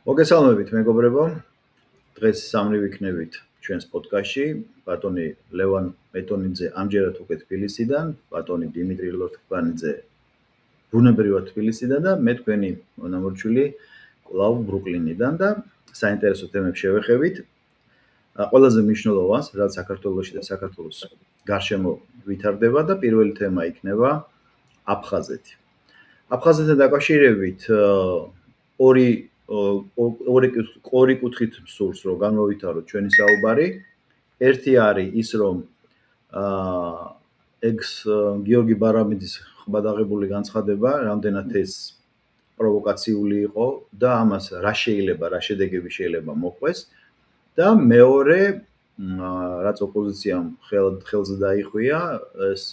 მოგესალმებით მეგობრებო. დღეს სამნი ვიქნებით ჩვენს პოდკასტში. ბატონი ლევან მეტონიძე ამჯერად უკვე თბილისიდან, ბატონი დიმიტრი ლორთქბანიძე ბუნებრივად თბილისიდან და მე თქვენი მონამორჩილი კვლავ ბრუკლინიდან და საინტერესო თემებს შევეხებით. ყველაზე მნიშვნელოვანს, რაც საქართველოში და საქართველოს გარშემო ვითარდება და პირველი თემა იქნება აფხაზეთი. აფხაზეთთან დაკავშირებით ორი კუთხით სურს რომ განმოვითაროთ ჩვენი საუბარი. ერთი არის ის რომ ექს გიორგი ბარამიძის ხმადაღებული განცხადება რამდენად ეს პროვოკაციული იყო და ამას რა შედეგები შეიძლება მოყვეს და მეორე რაც ოპოზიციამ ხელზე დაიხვია ეს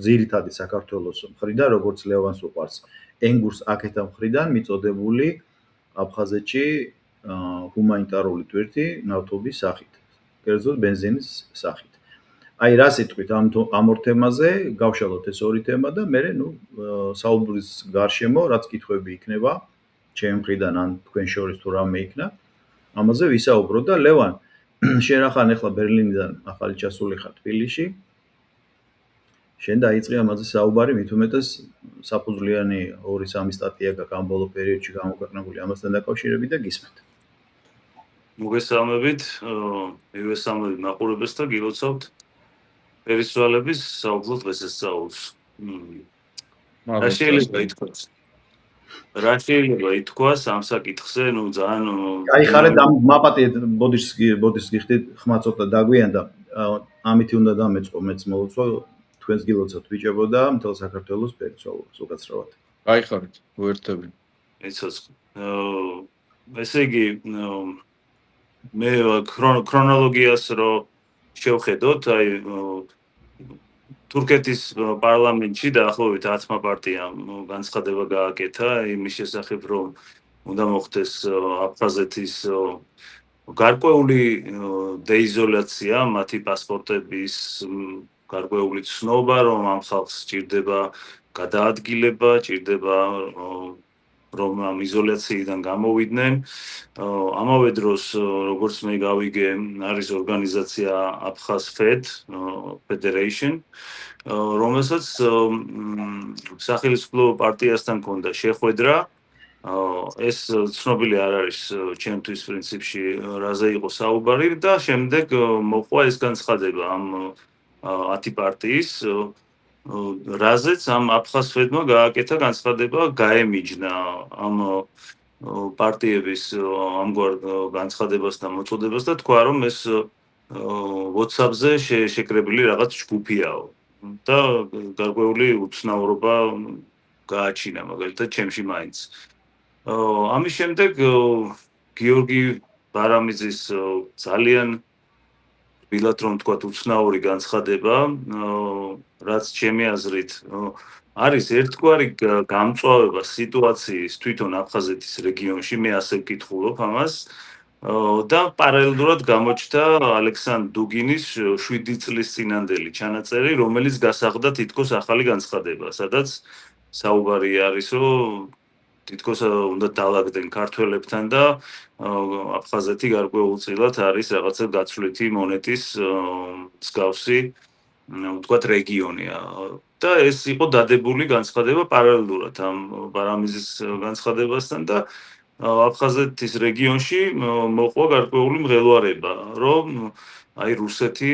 ძირითადი საქართველოს მხრიდან როგორც ლევანს უყვარს ენგურს აქეთა მხრიდან მიწოდებული აფხაზეთში ჰუმანიტარული ტვირთი ნავთობის სახით, კერძოდ ბენზინის სახით. აი რა სიტყვით ამ ორ თემაზე გავშალოთ ეს ორი თემა და მე საუბრის გარშემო რაც კითხვები იქნება ჩემი მხრიდან ან თქვენ შორის თუ რამე იქნა ამაზე ვისაუბროთ და ლევან შენ ახლა ბერლინიდან ახალი ჩასული ხარ თბილისში შენ დაიწყე ამაზე საუბარი მით უმეტეს საფუძვლიანი 2-3 სტატია გაქვს ამ ბოლო პერიოდში გამოქვეყნებული ამასთან დაკავშირებით და გისმენთ. მოგესალმებით, მივესალმებით მაყურებელს და გილოცავთ პერისვალების საუბრო დღესასწაულს. რა შეიძლება ითქვას ამ საკითხზე, ძალიან გაიხარეთ ამ მაპატიეთ ბოდიშს გიხდით ხმა ცოტა დაგვიანდა ამით უნდა დამეწყო მეც მოლოცვა თქვენს გილოცავთ ბიჭებო და მთელ საქართველოს პერისვალობას უკაცრავად. გაიხარეთ უერთები. ეცოცხლ. ესე იგი მე ქრონოლოგიას რო შევხედოთ, აი თურქეთის პარლამენტში დაახლოებით 10 პარტიამ განცხადება გააკეთა იმის შესახებ, რომ უნდა მოხდეს აფხაზეთის გარკვეული დეიზოლაცია, მათი პასპორტების გარკვეული ცნობა, რომ ამ ხალხს სჭირდება გადაადგილება, სჭირდება რომ ამ იზოლაციიდან გამოვიდნენ. ამავე დროს, როგორც მე გავიგე, არის ორგანიზაცია აფხაზ-ფედ Federation, რომელსაც სახელმწიფო პარტიასთან ჰქონდა შეხვედრა. ეს ცნობილი არ არის ჩემთვის პრინციპში რაზე იყო საუბარი და შემდეგ მოყვა ეს განცხადება ამ 10 პარტიის რაზეც ამ აფხაზ-ფედმა გააკეთა განცხადება გაემიჯნა ამ პარტიების ამგვარ განცხადებას და მოწოდებას და თქვა რომ ეს WhatsApp-ზე შეკრებილი რაღაც ჯგუფიაო და გარკვეული უცნაურობა გააჩინა მაგალითად ჩემში მაინც. ამის შემდეგ გიორგი ბარამიძის ძალიან ბილად რომ თქვა უცნაური განცხადება, რაც ჩემი აზრით არის ერთგვარი გამწვავება სიტუაციის თვითონ აფხაზეთის რეგიონში, მე ასე ვკითხულობ ამას და პარალელურად გამოჩნდა ალექსანდრ დუგინის 7 წლის წინანდელი ჩანაწერი, რომელიც გასაღდა თითქოს ახალი განცხადება, სადაც საუბარი არის, რომ თითქოს უნდა დაალაგდნენ ქართველებთან და აფხაზეთი გარკვეულწილად არის რაღაცა გაცვლითი მონეტის მსგავსი ვთქვათ რეგიონია და ეს იყო დადებული განცხადება პარალელურად ამ ბარამიძის განცხადებასთან და აფხაზეთის რეგიონში მოყვა გარკვეული მღელვარება, რომ აი რუსეთი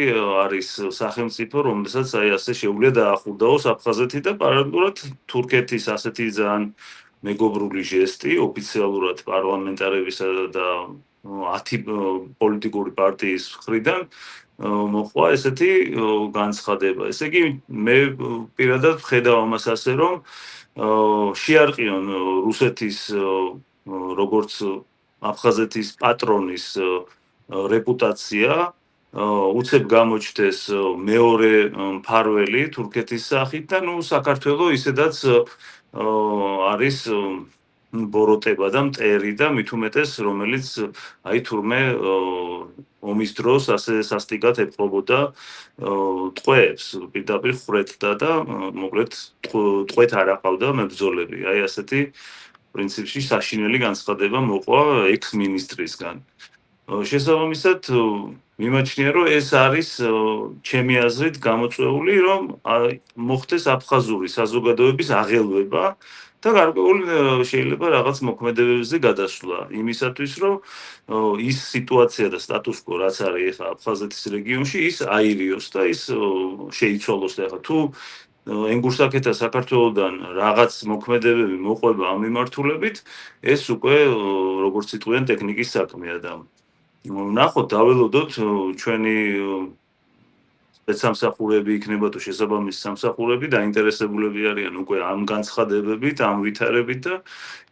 არის სახელმწიფო, რომელსაც აი ასე შეუძლია დაახურდაოს აფხაზეთი და პარალელურად თურქეთის ასეთი ძალიან მეგობრული ჟესტი ოფიციალურად პარლამენტარებისა და 10 პოლიტიკური პარტიის მხრიდან მოყვა ესეთი განცხადება. ესე იგი მე პირადად ვხედავ ამას ასე, რომ შეარყიონ რუსეთის როგორც აფხაზეთის პატრონის რეპუტაცია, უცებ გამოჩნდეს მეორე მფარველი თურქეთის სახით და საქართველოს ისედაც არის ბოროტება და მტერი და მით უმეტეს რომელიც აი თურმე ომის დროს ასე სასტიკად ეპყრობოდა ტყვეებს პირდაპირ ხრეთდა და მოკლედ ტყვეთ არ აყავდა მებრძოლები. აი ასეთი პრინციპში საშინელი განცხადება მოყვა ექს-მინისტრისგან. შესაბამისად, მიმაჩნია, რომ ეს არის ჩემი აზრით გამოწვეული, რომ მოხდეს აფხაზური საზოგადოების აღელვება და გარკვეული შეიძლება რაღაც მოქმედებებზე გადასვლა იმისათვის, რომ ის სიტუაცია და სტატუს კო რაც არის ახლა აფხაზეთის რეგიონში, ის აირიოს და ის შეიცვალოს და ახლა თუ ენგურსაკეთა საქართველოსთან რაღაც მოქმედებები მოყვება ამ მიმართულებით, ეს უკვე როგორც იტყვიან ტექნიკის საქმეა და ნახოთ, დაველოდოთ ჩვენი სპეცსამსახურები იქნება თუ შესაბამისი სამსახურები დაინტერესებულები არიან უკვე ამ განცხადებებით, ამ ვითარებით და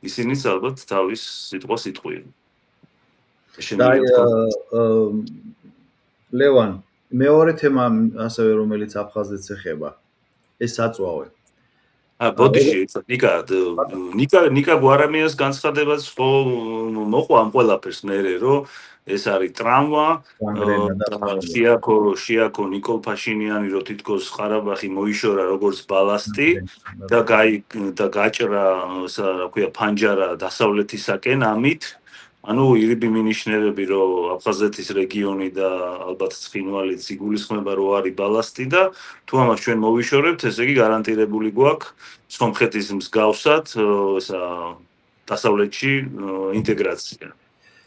ისინიც ალბათ თავის სიტყვას იტყვიან. ლევან, მეორე თემა ასევე რომელიც აფხაზეთს ეხება, ეს საწვავე. ბოდიში, ნიკა გვარამიას განცხადებაც ხო მოყვა ამ ყველაფერს მერე, რომ ეს არის ტრამვა, შეაქო ნიკოლ ფაშინიანი, რომ თითქოს ყარაბაღი მოიშორა როგორც ბალასტი და გაჭრა, რა ქვია, ფანჯარა დასავლეთისაკენ ამით. ანუ ირიბი მინიშნებები, რომ აფხაზეთის რეგიონი და ალბათ ცხინვალიც იგულისხმება, რომ არის ბალასტი და თუ ამას ჩვენ მოვიშორებთ, ესე იგი გარანტირებული გვაქვს სომხეთის მსგავსად ესა დასავლეთში ინტეგრაცია.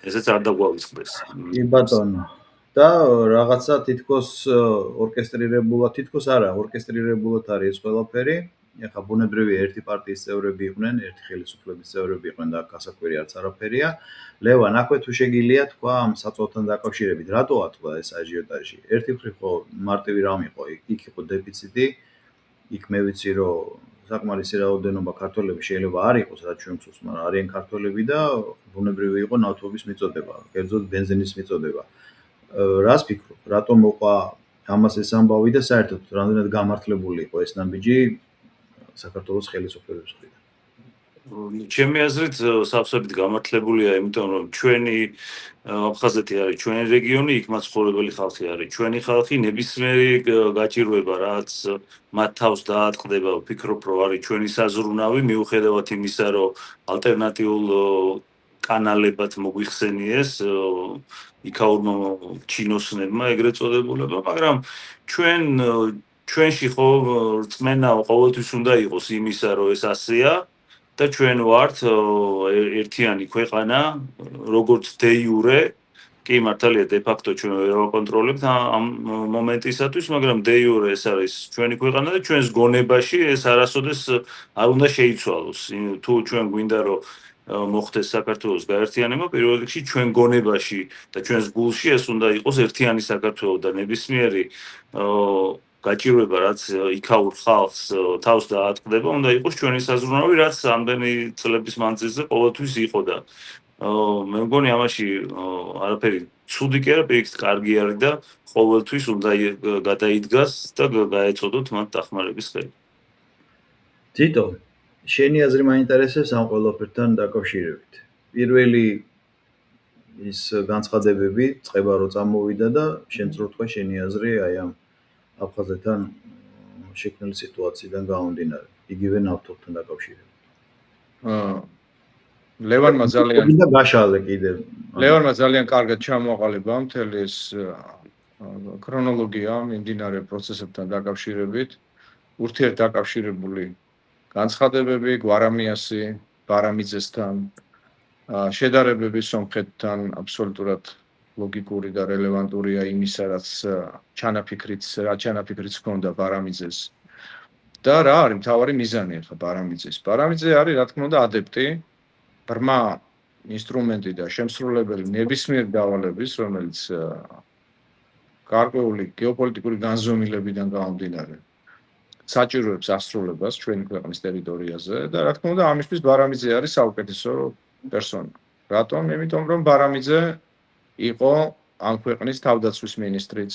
ესეც არ დაგვაუწყდეს. კი ბატონო. და რაღაცა თითქოს ორკესტრირებულად, თითქოს არა, ორკესტრირებულად არის ეს ყველაფერი. ეხლა ბუნებრივი ერთი პარტიის წევრები იყვნენ, ერთი ხელისუფლების წევრები იყვნენ და გასაკვირი არც არაფერია. ლევან, აქვე თუ შეგიძლია თქვა ამ საწვავთან დაკავშირებით, რატო ატყდა ეს აჟიოტაჟი? ერთი მხრივ ხო მარტივი რამ იყო, იქ იყო დეფიციტი, იქ მე ვიცი, რომ საკმარისი რაოდენობა ქართველები შეიძლება არ იყოს, რაც ჩვენ გვსურს, მაგრამ არიან ქართველები და ბუნებრივი იყო ნავთობის მიწოდება, კერძოდ ბენზინის მიწოდება. რას ფიქრობ, რატომ მოყვა ამას ეს ამბავი და საერთოდ რამდენად გამართლებული იყო ეს ნაბიჯი საქართველოს ხელისუფლების მხრიდან? ჩემი აზრით სავსებით გამართლებულია, იმიტომ რომ ჩვენი აფხაზეთი არის ჩვენი რეგიონი, იქ მაცხოვრებელი ხალხი არის ჩვენი ხალხი, ნებისმიერი გაჭირვება, რაც მათ თავს დაატყდება, ვფიქრობ, რომ არის ჩვენი საზრუნავი, მიუხედავად იმისა, რომ ალტერნატიულ კანალებად მოგვიხსენიეს იქაურმა ჩინოსნებმა ეგრეთ წოდებულებმა, მაგრამ ჩვენში ხო რწმენა ყოველთვის უნდა იყოს იმისა, რომ ეს ასეა და ჩვენ ვართ ერთიანი ქვეყანა, როგორც დე იურე, კი მართალია დე ფაქტო ჩვენ ვერ ვაკონტროლებთ ამ მომენტისათვის, მაგრამ დე იურე ეს არის ჩვენი ქვეყანა და ჩვენს გონებაში ეს არასოდეს არ უნდა შეიცვალოს. თუ ჩვენ გვინდა რომ მოხდეს საქართველოს გაერთიანება, პირველ რიგში ჩვენ გონებაში და ჩვენს გულში ეს უნდა იყოს ერთიანი საქართველო და ნებისმიერი გაჭირვება, რაც იქაურ ხალხს თავს დაატყდება, უნდა იყოს ჩვენი საზრუნავი, რაც ამდენი წლების მანძილზე ყოველთვის იყო და მე მგონი ამაში არაფერი ცუდი კი არა, პირიქით კარგი არის და ყოველთვის უნდა გადაიდგას და გაეწოდოთ მათ დახმარების ხელი. თითო, შენი აზრი მაინტერესებს ამ ყველაფერთან დაკავშირებით. პირველი ის განცხადებები, წება რო წამოვიდა და შენ რო თქვა შენი აზრი აი ამ აფხაზეთთან შექმნილი სიტუაციიდან გამომდინარე, იგივე ნავთობთან დაკავშირებით. ლევანმა ძალიან და გაშალე კიდე. ლევანმა ძალიან კარგად ჩამოაყალიბა მთელი ეს ქრონოლოგია მიმდინარე პროცესებთან დაკავშირებით, ურთიერთდაკავშირებული განცხადებები გვარამიასი, ბარამიძესთან, შედარებები სომხეთთან აბსოლუტურად ლოგიკური და რელევანტურია იმისა, რაც ჩანაფიქრიც ჰქონდა ბარამიძეს. და რა არის მთავარი მიზანი ახლა ბარამიძეს? ბარამიძე არის, რა თქმა უნდა, ადეპტი, ბრმა ინსტრუმენტი და შემსრულებელი ნებისმიერ დავალების, რომელიც გარკვეული გეოპოლიტიკური განზომილებიდან გამომდინარე საჭიროებს ასრულებას ჩვენი ქვეყნის ტერიტორიაზე და რა თქმა უნდა, ამისთვის ბარამიძე არის საუკეთესო პერსონა. რატომ? იმიტომ რომ ბარამიძე იყო ამ ქვეყნის თავდაცვის მინისტრიც,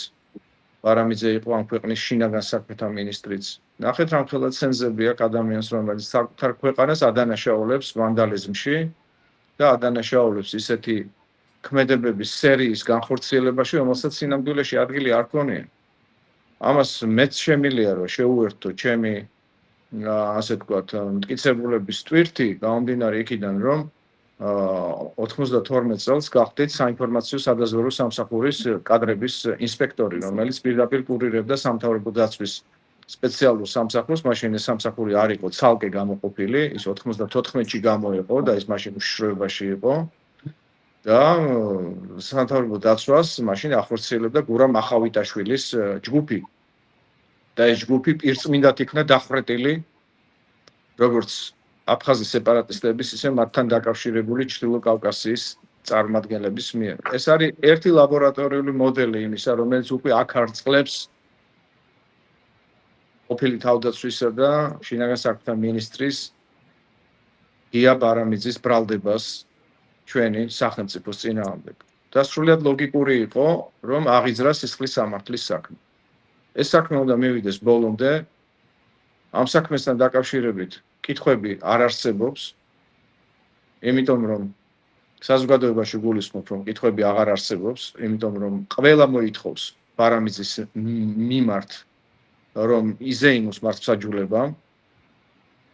ბარამიძე იყო ამ ქვეყნის შინაგან საქმეთა მინისტრიც. ნახეთ რამხელა ცენზები აქვს ადამიანს, რომელიც საკუთარ ქვეყანას ადანაშაულებს ვანდალიზმში და ადანაშაულებს ისეთი ქმედებების სერიის განხორციელებაში, რომელსაც სინამდვილეში ადგილი არ ქონია. ამას მეც შემიძლია რომ შეუერთო ჩემი ასე ვთქვათ, მტკიცებულების ტვირთი გამომდინარე იქიდან, რომ 92 წელს გახდით საინფორმაციო სადაზვერვო სამსახურის კადრების ინსპექტორი, რომელიც პირდაპირ კურირებდა სამთავრობო დაცვის სპეციალურ სამსახურს, მაშინ ეს სამსახური არ იყო ცალკე გამოყოფილი, ის 94-ში გამოიყო და ის მაშინ უშიშროებაში იყო და სამთავრობო დაცვას მაშინ ახორციელებდა გურამ ახავიტაშვილის ჯგუფი და ეს ჯგუფი პირწმინდად იქნა დახვრეტილი როგორც აფხაზის სეპარატისტების, ისე მათთან დაკავშირებული ჩრდილო კავკასიის წარმომადგენლების მიერ. ეს არის ერთი ლაბორატორიული მოდელი იმისა, რომელიც უკვე აქ არწყლებს ყოფილი თავდაცვისა და შინაგან საქმეთა მინისტრის გია ბარამიძის ბრალდებას ჩვენი სახელმწიფოს წინააღმდეგ. და სრულიად ლოგიკური იყო, რომ აღიძრა სისხლის სამართლის საქმე. ეს საქმე უნდა მივიდეს ბოლომდე, ამ საქმესთან დაკავშირებით კითხვები არ არსებობს, იმიტომ რომ საზოგადოებაში გულისხმობ, რომ კითხვები აღარ არსებობს, იმიტომ რომ ყველა მოითხოვს ბარამიძის მიმართ, რომ იზეიმოს მართლმსაჯულება.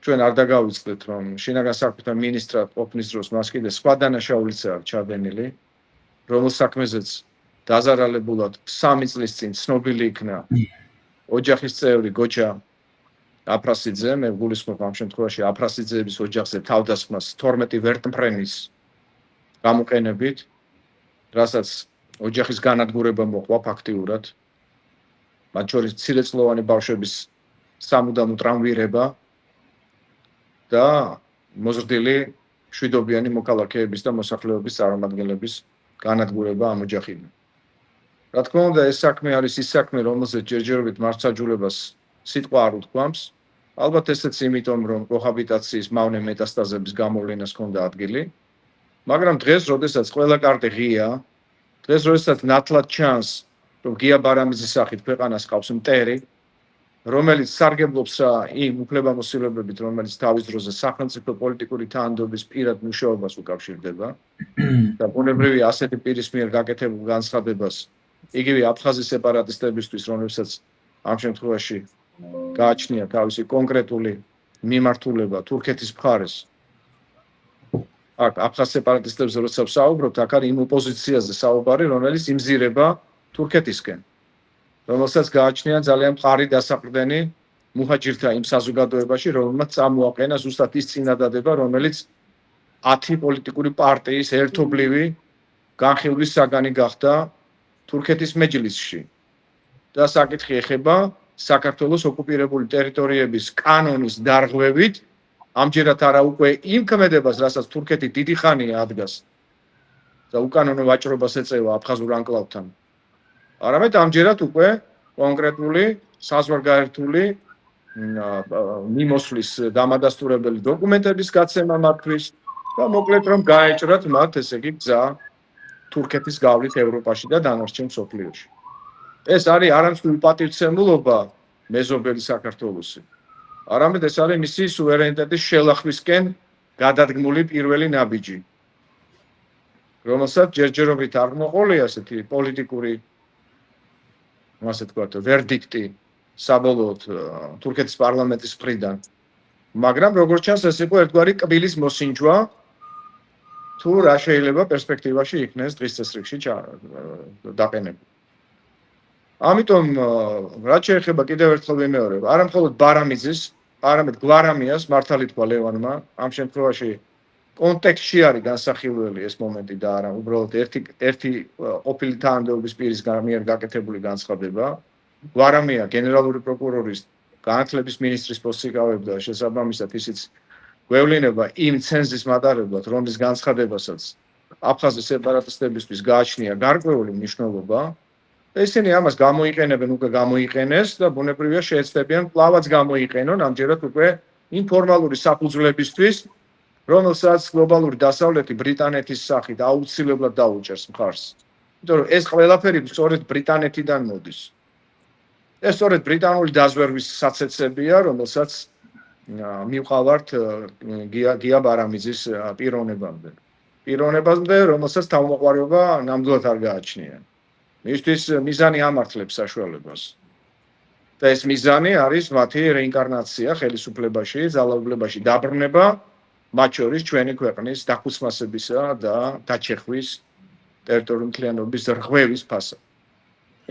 ჩვენ არ დაგავიწყდეთ, რომ შინაგან საქმეთა მინისტრად ყოფნის დროს მას კიდე სხვა დანაშაულიც აქვს ჩადენილი, რომელ საქმეზეც დაზარალებულად 3 წლის წინ ცნობილი იქნა ოჯახის წევრი გოჩა აფრასიძე, მე გულისხმობ ამ შემთხვევაში აფრასიძეების ოჯახზე თავდასხმას 12 ვერტმფრენის გამოყენებით, რასაც ოჯახის განადგურება მოყვა ფაქტიურად, მათ შორის მცირეწლოვანი ბავშვების სამუდამო ტრამვირება და მოზრდილი მშვიდობიანი მოქალაქეების და მოსახლეობის წარმომადგენლების განადგურება ამ ოჯახიდან. რა თქმა უნდა, ეს საქმე არის ის საქმე, რომელზეც ჯერჯერობით მართლმსაჯულებას სიტყვა არ უთქვამს. ალბათ ესეც იმიტომ, რომ კოჰაბიტაციის მავნე მეტასტაზების გამოვლენას ჰქონდა ადგილი, მაგრამ დღეს, როდესაც ყველა კარტი ღია, დღეს, როდესაც ნათლად ჩანს, რომ გია ბარამიძის სახით ქვეყანას ყავს მტერი, რომელიც სარგებლობს იმ უფლებამოსილებებით, რომელიც თავის დროზე სახელმწიფო პოლიტიკური თანამდებობის პირად მუშაობას უკავშირდება და ბუნებრივია ასეთი პირის მიერ გაკეთებულ განცხადებას იგივე აფხაზის სეპარატისტებისთვის, რომლებსაც ამ შემთხვევაში გააჩნია თავისი კონკრეტული მიმართულება თურქეთის მხარეს. აქ აფხაზ სეპარატისტებს როცა ვსაუბრობთ, აქ არის იმ ოპოზიციაზე საუბარი, რომელიც იმზირება თურქეთისკენ, რომელსაც გააჩნია ძალიან მყარი დასაყრდენი მუჰაჯირთა იმ საზოგადოებაში, რომელმაც წამოაყენა ზუსტად ის წინადადება, რომელიც 10 პოლიტიკური პარტიის ერთობლივი განხილვის საგანი გახდა თურქეთის მეჯლისში. და საკითხი ეხება საქართველოს ოკუპირებული ტერიტორიების კანონის დარღვევით, ამჯერად არა უკვე იმ ქმედებას, რასაც თურქეთი დიდი ხანია ადგას და უკანონო ვაჭრობას ეწევა აფხაზურ ანკლავთან. არამედ ამჯერად უკვე კონკრეტული საზღვარგარეთული მიმოსვლის დამადასტურებელი დოკუმენტების გაცემა მათთვის და მოკლედ რომ გაეჭრათ მათ ესე იგი გზა თურქეთის გავლით ევროპაში და დანარჩენ მსოფლიოში. ეს არის არამხოლოდ პატივცემულობა მეზობელი საქართველოსი, არამედ ეს არის მისი სუვერენიტეტის შელახვისკენ გადადგმული პირველი ნაბიჯი, რომელსაც ჯერჯერობით არ მოყოლია ასეთი პოლიტიკური ასე ვთქვათ, ვერდიქტი საბოლოოდ თურქეთის პარლამენტის მხრიდან. მაგრამ როგორც ჩანს, ეს იყო ერთგვარი კბილის მოსინჯვა, თუ რა შეიძლება პერსპექტივაში იქნეს დღის წესრიგში დაყენებული. ამიტომ რაც შეეხება კიდევ ერთხელ ვიმეორებ, არა მხოლოდ ბარამიძის, არამედ გვარამიას მართალი თქვა ლევანმა, ამ შემთხვევაში კონტექსტში არის განსახილველი ეს მომენტი და არა უბრალოდ ერთი ყოფილი თანამდებობის პირის მიერ გაკეთებული განცხადება. გვარამია გენერალური პროკურორის განათლების მინისტრის პოსტს იკავებდა, შესაბამისად ისიც გვევლინება იმ ცენზის მატარებლად, რომლის განცხადებასაც აფხაზის სეპარატისტებისთვის გააჩნია გარკვეული მნიშვნელობა. ისინი ამას გამოიყენებენ, უკვე გამოიყენეს და ბუნებრივია შეეცდებიან კვლავაც გამოიყენონ ამჯერად უკვე იმ ფორმალური საფუძვლებისთვის, რომელსაც გლობალური დასავლეთი ბრიტანეთის სახით აუცილებლად დაუჭერს მხარს. იმიტომ რომ ეს ყველაფერი სწორედ ბრიტანეთიდან მოდის. ეს სწორედ ბრიტანული დაზვერვის საცეცებია, რომელსაც მივყავართ გია ბარამიძის პიროვნებამდე, რომელსაც თავმოყრობა ნამდვილად არ გააჩნია. მისთვის მიზანი ამართლებს საშუალებას. და ეს მიზანი არის მათი რეინკარნაცია ხელისუფლებაში, ძალაუფლებაში დაბრუნება, მათ შორის ჩვენი ქვეყნის დაქუცმასებისა და დაჩეხვის ტერიტორიული მთლიანობის რღვევის ფასად.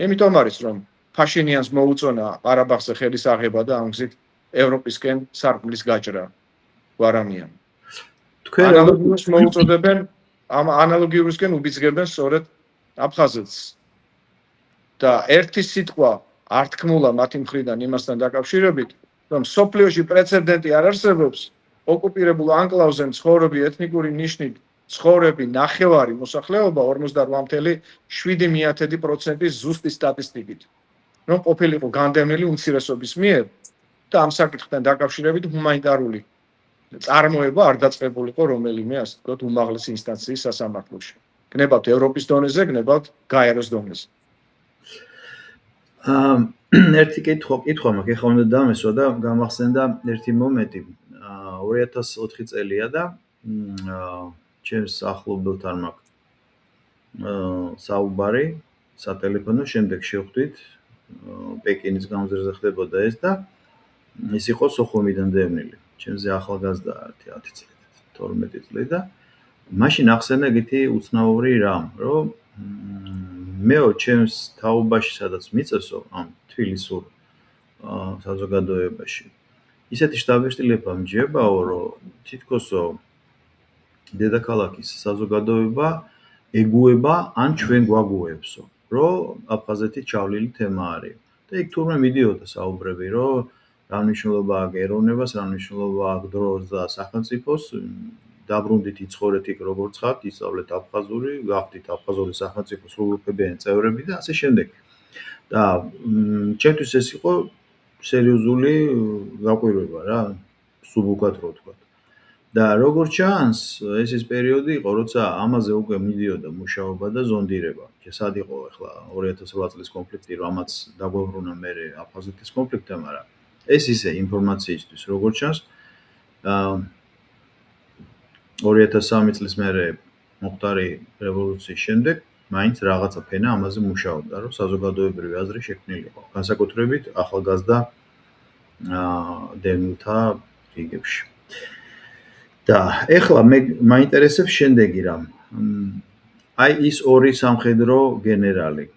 იმიტომ არის რომ ფაშინიანს მოუწონა ყარაბაღზე ხელის აღება და ამ გზით ევროპისკენ სარკმლის გაჭრა გვარამიან. თქვენ ანალოგიურს მოუწოდებენ ამ ანალოგიურისკენ უბიძგებენ სწორედ აფხაზეთს და ერთი სიტყვა არ თქმულა მათი მხრიდან იმასთან დაკავშირებით, რომ სოფლიოში პრეცედენტი არ არსებობს ოკუპირებულ ანკლავზე მცხოვრები ეთნიკური ნიშნით ცხოვრები ნახევარი მოსახლეობა 48.7% ზუსტი სტატისტიკით, რომ ყოფილიყო განდევნილი უმცირესობის მიერ და ამ საკითხთან დაკავშირებით ჰუმანიტარული წარმოება არ დაწყებულიყო რომელიმე ასე ვთქვათ უმაღლესი ინსტანციის სასამართლოში. გნებავთ ევროპის დონეზე, გნებავთ გაეროს დონეზე. ერთი კითხვა მაქვს, ეხლა უნდა დამესვა და გამახსენდა ერთი მომენტი. 2004 წელია და ჩემს ახლობელთან მაქვს საუბარი სატელეფონო, შემდეგ შევხვდით პეკინის გამზირზე ხდებოდა ეს და ის იყო სოხუმიდან დევნილი. ჩემზე ახალგაზრდა 10 წელი, 12 წელი და მაშინ ახსენა გითი უცნაური რამ, რომ მეო ჩემს თაობაში სადაც მიწევსო ამ თბილისურ საზოგადოებაში ისეთი შთაბეჭდილება მჯებაო, რომ თითქოსო დედაქალაქის საზოგადოება ეგუება ან ჩვენ გვაგუებსო, რომ აფხაზეთი ჩავლილი თემა არის. და იქ თურმე მიდიოდა საუბრები, რომ რა მნიშვნელობა აქვს ეროვნებას, რა მნიშვნელობა აქვს დროს და სახელმწიფოს, დაბრუნდით იცხოვრეთ იქ როგორც ხართ, ისწავლეთ აფხაზური, გახდით აფხაზური სახელმწიფოს სრულუფლებიანი წევრები და ასე შემდეგ. და ჩემთვის ეს იყო სერიოზული გაყვირვება რა, სუბუქად რო ვთქვათ. და როგორც ჩანს, ეს პერიოდი იყო, როცა ამაზე უკვე მიდიოდა მუშაობა და ზონდირება. სად იყო ახლა 2008 წლის კონფლიქტი, რამაც დაგვებრუნა მერე აფხაზეთის კონფლიქტი, მაგრამ ეს ისე ინფორმაციისთვის, როგორც ჩანს, 2003 წლის მერე მოხდარი რევოლუციის შემდეგ მაინც რაღაცა ფენა ამაზე მუშაობდა, რომ საზოგადოებრივი აზრი შექმნილიყო. განსაკუთრებით ახალგაზრდა დევნილთა რიგებში. და ეხლა მე მაინტერესებს შემდეგი რამ. აი ის ორი სამხედრო გენერალი.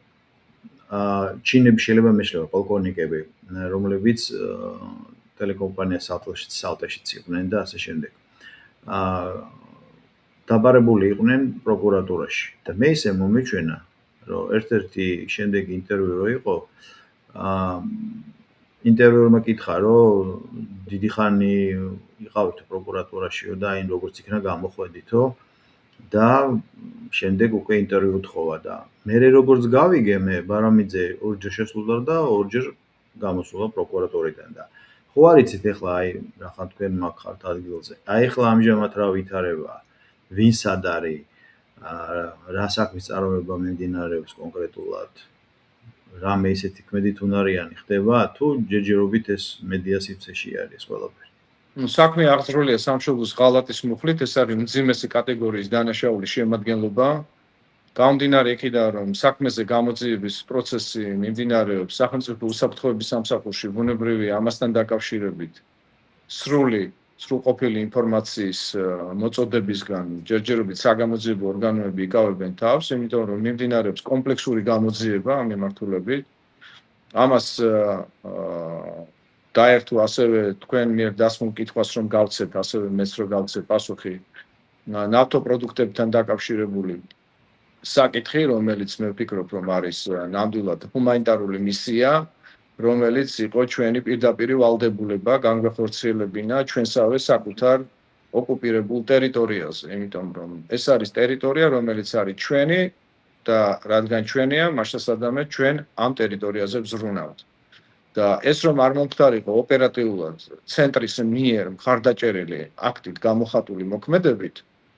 ჩინები შეიძლება მეშლება პოლკოვნიკები, რომლებიც ტელეკომპანია სალტეშიც იყვნენ და ასე შემდეგ. დაბარებული იყვნენ პროკურატურაში და მე ისე მომეჩვენა, რომ ერთ-ერთი შემდეგი ინტერვიუ რო იყო, ინტერვიუერმა კითხა, რომ დიდი ხანი იყავით პროკურატურაშიო და აი როგორც იქნა გამოხვედითო და შემდეგ უკვე ინტერვიუ თხოვა და მე როგორც გავიგე მე ბარამიძე ორჯერ შესულდა და ორჯერ გამოსულა პროკურატურიდან და ხო არიცით ეხლა აი რახან თქვენ მაგხართ ადგილზე. აი ეხლა ამჟამად რა ვითარება, ვინ სად არის, რა საქმის წარმოება მიმდინარეობს კონკრეტულად, რამე ისეთი ქმედით უნარიანი ხდება, თუ ჯერჯერობით ეს მედია სივრცეში არის ყველაფერი. საქმე აღძრულია სამშობლოს ღალატის მუხლით, ეს არის მძიმესი კატეგორიის დანაშაული შემადგენლობა. გამომდინარე იქიდან, რომ საქმეზე გამოძიების პროცესი მიმდინარეობს სახელმწიფო უსაფრთხოების სამსახურში, ბუნებრივი ამასთან დაკავშირებით სრულყოფილი ინფორმაციის მოწოდებისგან ჯერჯერობით საგამოძიებო ორგანოები იკავებენ თავს, იმიტომ რომ მიმდინარეობს კომპლექსური გამოძიება ამ მიმართულებით. ამას დაერთო ასევე თქვენ მიერ დასმულ კითხვას, რომ გავცეთ, ასევე მეც რომ გავცეთ პასუხი ნავთო პროდუქტებთან დაკავშირებული საკითხი, რომელიც მე ვფიქრობ, რომ არის ნამდვილად ჰუმანიტარული მისია, რომელიც იყო ჩვენი პირდაპირი ვალდებულება განგვეხორციელებინა ჩვენსავე საკუთარ ოკუპირებულ ტერიტორიაზე, იმიტომ რომ ეს არის ტერიტორია, რომელიც არის ჩვენი და რადგან ჩვენია, მასშტაბადამე ჩვენ ამ ტერიტორიაზე ვზრუნავთ. და ეს რომ არ მომხდარიყო ოპერატიულად ცენტრის მიერ მხარდაჭერილი აქტით გამოხატული მოქმედებით,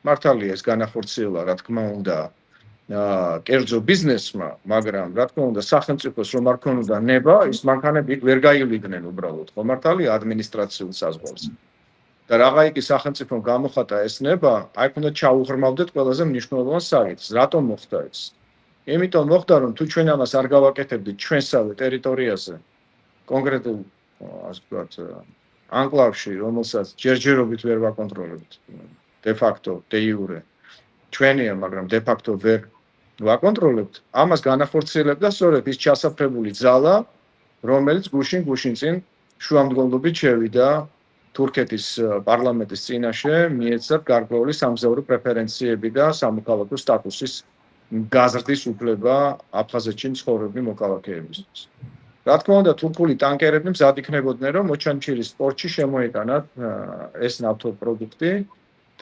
მართალია ეს განახორციელა, რა თქმა უნდა, კერძო ბიზნესმა, მაგრამ რა თქმა უნდა სახელმწიფოს რომ არ ქონოდა ნება, ის მანქანები იქ ვერ გაივლიდნენ უბრალოდ, ხო მართალია ადმინისტრაციულ საზღვარზე. და რაღა იგი სახელმწიფომ გამოხატა ეს ნება, აი უნდა ჩაუღრმავდეთ ყველაზე მნიშვნელოვან საკითხს, რატომ მოხდა ეს? იმიტომ მოხდა, რომ თუ ჩვენ ამას არ გავაკეთებდით ჩვენსავე ტერიტორიაზე, კონკრეტულ ასე ვთქვათ ანკლავში, რომელსაც ჯერჯერობით ვერ ვაკონტროლებთ de facto, de jure. ჩვენია, მაგრამ de facto ვერ ვაკონტროლებთ. ამას განახორციელებდა სწორედ ის ჩასაფრებული ძალა, რომელიც გუშინ წინ შუამდგომლობით შევიდა თურქეთის პარლამენტის წინაშე, მიეცათ გარკვეული სამგზავრო პრეფერენციები და სამოქალაქო სტატუსის გაზრდის უფლება აფხაზეთში მცხოვრები მოქალაქეებისთვის. რა თქმა უნდა, თურქული ტანკერები მზად იქნებოდნენ, რომ მოჩანჩირის პორტში შემოეტანათ ეს ნავთობპროდუქტი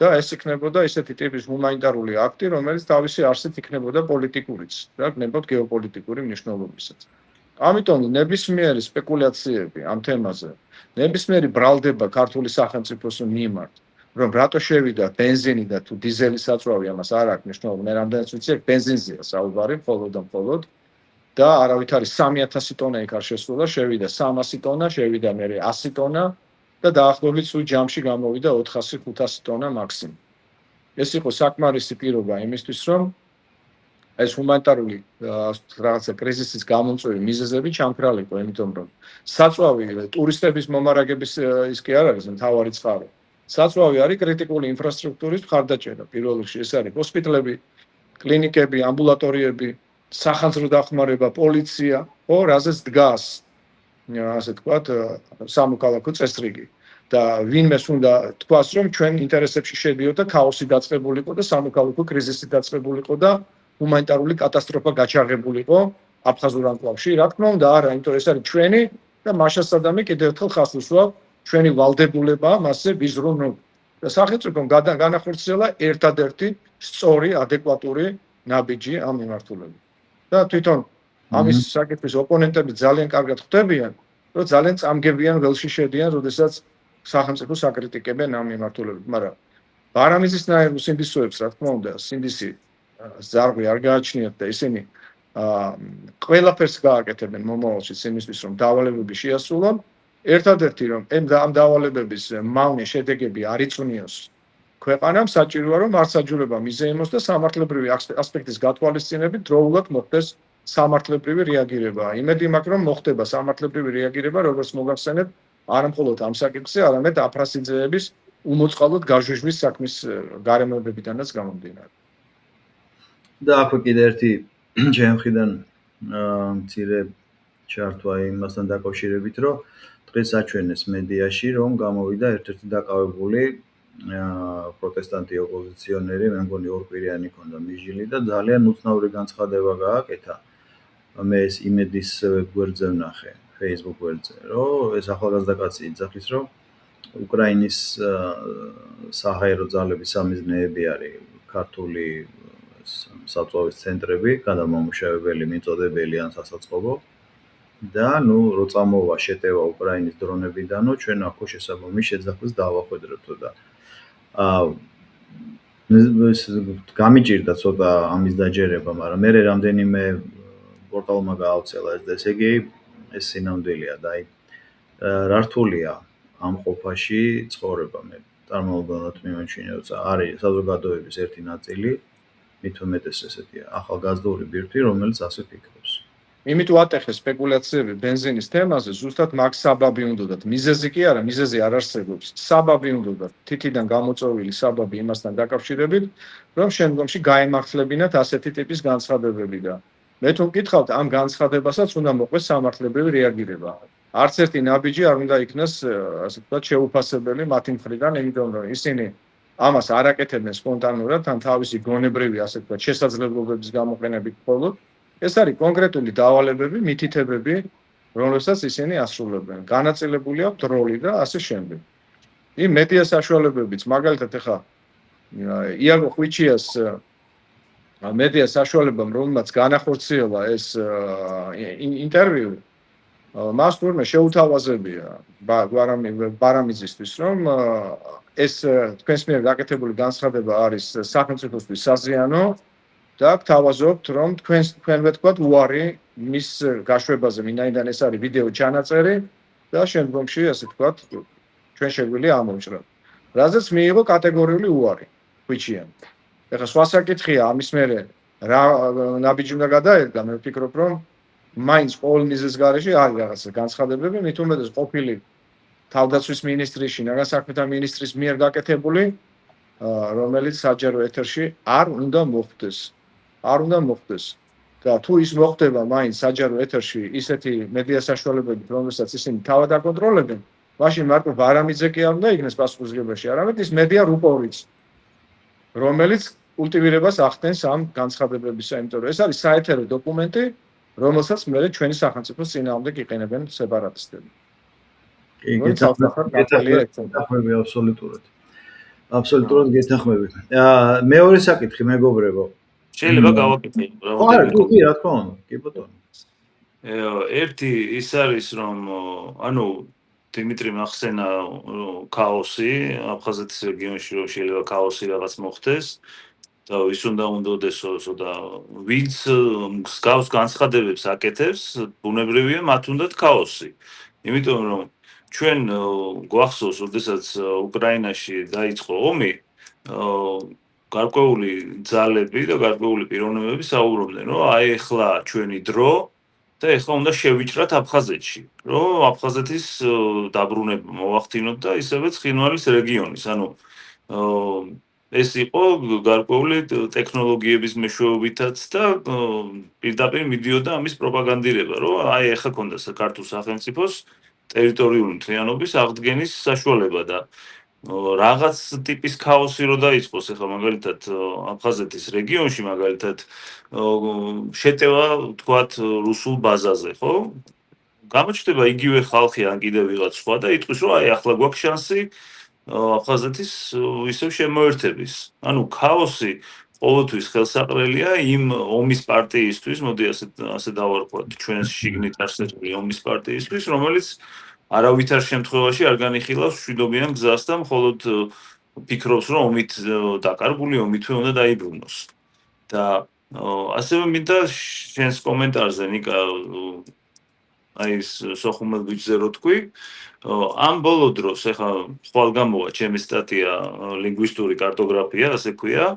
და ეს იქნებოდა ესეთი ტიპის ჰუმანიტარული აქტი, რომელიც თავისი არსით იქნებოდა პოლიტიკურიც, რა გნებოდ გეოპოლიტიკური მნიშვნელობისაც. ამიტომ ნებისმიერი სპეკულაციები ამ თემაზე, ნებისმიერი ბრალდება ქართული სახელმწიფოს მიმართ, რომ რატო შევიდა ბენზინი და თუ დიზელის საწვავი ამას არ აქვს მნიშვნელობა, მე რამდენიც ვიცი, ბენზინზეა საუბარი, მხოლოდ და მხოლოდ და არავითარი 3000 ტონა იქ არ შესულა, შევიდა 300 ტონა, შევიდა მე 100 ტონა და დაახლოებით სულ ჯამში გამოვიდა 400-500 ტონა მაქსიმუმ. ეს იყო საკმარისი პირობა იმისთვის, რომ ეს ჰუმანიტარული რაღაცა კრიზისის გამომწვევი მიზეზები ჩამქრალიყო, იმიტომ რომ საწვავი ტურისტების მომარაგების ის კი არ არის მთავარი წყარო. საწვავი არის კრიტიკული ინფრასტრუქტურის მხარდაჭერა. პირველ რიგში ეს არის ჰოსპიტალები, კლინიკები, ამბულატორიები, სახანძრო დახმარება, პოლიცია, ხო, რაზეც დგას ასე ვთქვათ, სამოქალაქო წესრიგი. და ვინმეს უნდა თქვას, რომ ჩვენ ინტერესებში შედიოდა ქაოსი დაწყებულიყო და სამოქალაქო კრიზისი დაწყებულიყო და ჰუმანიტარული კატასტროფა გაჩაღებულიყო აფხაზურ ანკლავში. რა თქმა უნდა, არა, იმიტომ ეს არის ჩვენი და მაშასადამი კიდევ ერთხელ ხას უსვავ ჩვენი ვალდებულება მასზე ვიზრუნო. და სახელმწიფომ განახორციელა ერთადერთი სწორი, ადეკვატური ნაბიჯი ამ მიმართულებით. და თვითონ ამის საკითხის ოპონენტები ძალიან კარგად ხვდებიან, რომ ძალიან წამგებიან ველში შედიან, როდესაც სახელმწიფო საკრიტიკებენ ამ მიმართულებით, მაგრამ ბარამიძისნაირ სინდისოებს, რა თქმა უნდა, სინდისი ზარღვი არ გააჩნიათ და ისინი ყველაფერს გააკეთებენ მომავალში იმისთვის, რომ დავალებები შეასრულონ. ერთადერთი რომ ამ დავალებების მავნე შედეგები არ იწვნიოს ქვეყანამ, საჭიროა რომ მართლმსაჯულება მიზეიმოს და სამართლებრივი ასპექტის გათვალისწინებით დროულად მოხდეს სამართლებრივი რეაგირება. იმედი მაქვს, რომ მოხდება სამართლებრივი რეაგირება, როგორც მოგახსენეთ, არა მხოლოდ ამ საკითხზე, არამედ აფრასიძეების უმოწყალოდ გაჟვჟვის საქმის გარემოებებიდანაც გამომდინარე. და აქვე კიდე ერთი ჩემი მხრიდან მცირე ჩართვა იმასთან დაკავშირებით, რომ დღეს აჩვენეს მედიაში, რომ გამოვიდა ერთ-ერთი დაკავებული პროტესტანტი ოპოზიციონერი, მე მგონი ორკვირიანი ქონდა მიჟილი და ძალიან უცნაური განცხადება გააკეთა. მე ეს იმედის გვერდზე ვნახე, Facebook გვერდზე, რომ ეს ახალგაზრდა კაცი იძახის, რომ უკრაინის საჰაერო ძალების სამიზნეები არის ქართული საწვავის ცენტრები, გადამამუშავებელი, მიწოდებელი ან სასაწყობო და რო წამოვა შეტევა უკრაინის დრონებიდანო, ჩვენ აქ შესაბამის შეძახვის დავახვედრებთო და გამიჭირდა ცოტა ამის დაჯერება, მაგრამ მე რამდენიმე პორტალმა გაავრცელა ეს და ესე იგი ეს სინამდვილეა და აი რა რთულია ამ ყოფაში ცხოვრება. მე წარმოვიდგინოთ მიმაჩნია, რომ არის საზოგადოების ერთი ნაწილი, მით უმეტეს ესეთი ახალგაზრდული ბირთვი, რომელიც ასე ფიქრობს. იმიტომ ატეხე სპეკულაციები ბენზინის თემაზე, ზუსტად მაგ საბაბი უნდათ. მიზეზი კი არა, მიზეზი არ არსებობს. საბაბი უნდათ. თითიდან გამოწვეული საბაბი იმასთან დაკავშირებით, რომ შემდგომში გაემართლებინათ ასეთი ტიპის განცხადებები და მე თუ მკითხავთ, ამ განცხადებასაც უნდა მოყვეს სამართლებრივი რეაგირება. არც ერთი ნაბიჯი არ უნდა იქნას, ასე ვთქვათ, შეუფასებელი მათი მხრიდან, იმიტომ რომ ისინი ამას არ აკეთებენ სპონტანურად, ან თავისი გონებრივი, ასე ვთქვათ, შესაძლებლობების გამოყენებით მხოლოდ. ეს არის კონკრეტული დავალებები, მითითებები, რომლებსაც ისინი ასრულებენ. განაწილებული აქვს როლი და ასე შემდეგ. იმ მედია საშუალებებიც, მაგალითად ეხა იაგო ხვიჩიას მედია საშუალებამ, რომელმაც განახორციელა ეს ინტერვიუ, მას თურმე შეუთავაზებია ბარამიძისთვის, რომ ეს თქვენს მიერ გაკეთებული განცხადება არის სახელმწიფოსთვის საზიანო და გთავაზობთ, რომ თქვენ ვეთქვათ უარი მის გაშვებაზე, ვინაიდან ეს არის ვიდეო ჩანაწერი და შემდგომში, ასე ვთქვათ, ჩვენ შეგვიძლია ამოვჭრათ. რაზეც მიიღო კატეგორიული უარი ხვიჩიანი. ეხლა სხვა საკითხია ამის მერე რა ნაბიჯი უნდა გადაერგა, მე ვფიქრობ, რომ მაინც ყოველ მიზეზის გარეშე არის რაღაცა განცხადებები, მით უმეტეს ყოფილი თავდაცვის მინისტრის, შინაგან საქმეთა მინისტრის მიერ გაკეთებული, რომელიც საჯარო ეთერში არ უნდა მოხდეს. არ უნდა მოხდეს. და თუ ის მოხდება მაინც საჯარო ეთერში ისეთი მედია საშუალებებით, რომელსაც ისინი თავად აკონტროლებენ, მაშინ მარტო ბარამიძე კი არ უნდა იქნეს პასუხისმგებაში, არამედ ის მედია რუპორიც, რომელიც კულტივირებას ახდენს ამ განცხადებებისა, იმიტომ რომ ეს არის საეთერო დოკუმენტი, რომელსაც მე ჩვენი სახელმწიფოს წინააღმდეგ იყენებენ სეპარატისტები. კი, გეთახმები აბსოლუტურად. აბსოლუტურად გეთახმები. მეორე საკითხი მეგობრებო. შეიძლება გავაკეთე კი, რა თქმა უნდა, კი ბატონო. ერთი ის არის რომ ანუ დიმიტრი მახსენა ქაოსი აფხაზეთის რეგიონში რომ შეიძლება ქაოსი რაღაც მოხდეს და ის უნდა უნდოდესო და ვინც მსგავს განცხადებებს აკეთებს ბუნებრივია მათ უნდათ ქაოსი იმიტომ რომ ჩვენ გვახსოვს როდესაც უკრაინაში დაიწყო ომი გარკვეული ძალები და გარკვეული პიროვნებები საუბრობდნენ რომ აი ახლა ჩვენი დრო და ეხლა უნდა შევიჭრათ აფხაზეთში, რომ აფხაზეთის დაბრუნება მოვახდინოთ და ისევე ცხინვალის რეგიონის. ანუ ეს იყო გარკვეული ტექნოლოგიების მეშვეობითაც და პირდაპირ მიდიოდა ამის პროპაგანდირება, რომ აი ეხლა ქონდა საქართველოს სახელმწიფოს ტერიტორიული მთლიანობის აღდგენის საშუალება და რაღაც ტიპის ქაოსი რო დაიწყოს ახლა მაგალითად აფხაზეთის რეგიონში მაგალითად შეტევა თქვათ რუსულ ბაზაზე, ხო? გამოჩნდება იგივე ხალხი ან კიდევ ვიღაც სხვა და იტყვის რომ აი ახლა გვაქვს შანსი აფხაზეთის ისევ შემოერთების. ანუ ქაოსი ყოველთვის ხელსაყრელია იმ ომის პარტიისთვის, მოდი ასე დავარქვათ, ჩვენს შიგნით არსებული ომის პარტიისთვის, რომელიც არავითარ შემთხვევაში არ განიხილავს მშვიდობიან გზას და მხოლოდ ფიქრობს, რომ ომით დაკარგული ომითვე უნდა დაიბრუნოს. და ასევე მინდა შენს კომენტარზე ნიკა აი ეს სოხუმელ ბიჭზე რო თქვი, ამ ბოლო დროს ეხა ხვალ გამოვა ჩემი სტატია ლინგვისტური კარტოგრაფია, ასე ქვია.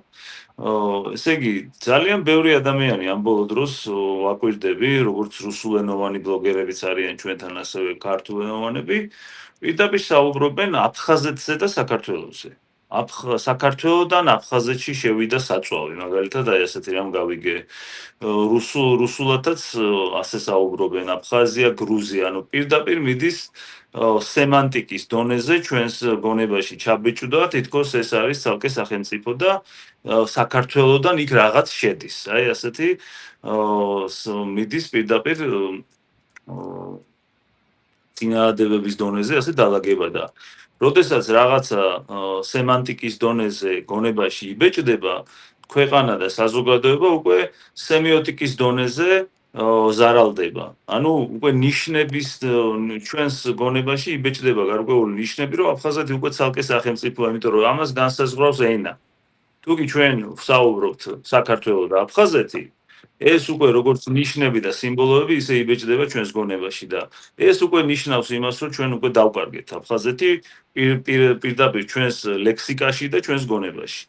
ესე იგი, ძალიან ბევრი ადამიანი ამ ბოლო დროს ვაკვირდები, როგორც რუსულენოვანი ბლოგერებიც არიან ჩვენთან, ასევე ქართულენოვანები, პირდაპირ საუბრობენ აფხაზეთზე და საქართველოზე. საქართველოდან აფხაზეთში შევიდა საწვავი, მაგალითად აი ასეთი რამ გავიგე. რუსულათაც ასე საუბრობენ, აფხაზია, გრუზია, ანუ პირდაპირ მიდის სემანტიკის დონეზე ჩვენს გონებაში ჩაბეჭდვა, თითქოს ეს არის ცალკე სახელმწიფო და საქართველოდან იქ რაღაც შედის. აი ასეთი მიდის პირდაპირ წინააღმდეგობის დონეზე ასე დალაგება და როდესაც რაღაცა სემანტიკის დონეზე გონებაში იბეჭდება, ქვეყანა და საზოგადოება უკვე სემიოტიკის დონეზე ზარალდება. ანუ უკვე ნიშნების ჩვენს გონებაში იბეჭდება გარკვეული ნიშნები, რომ აფხაზეთი უკვე ცალკე სახელმწიფოა, იმიტომ რომ ამას განსაზღვრავს ენა. თუკი ჩვენ ვსაუბრობთ საქართველოს და აფხაზეთი, ეს უკვე როგორც ნიშნები და სიმბოლოები ისე იბეჭდება ჩვენს გონებაში და ეს უკვე ნიშნავს იმას, რომ ჩვენ უკვე დავკარგეთ აფხაზეთი პირდაპირ ჩვენს ლექსიკაში და ჩვენს გონებაში.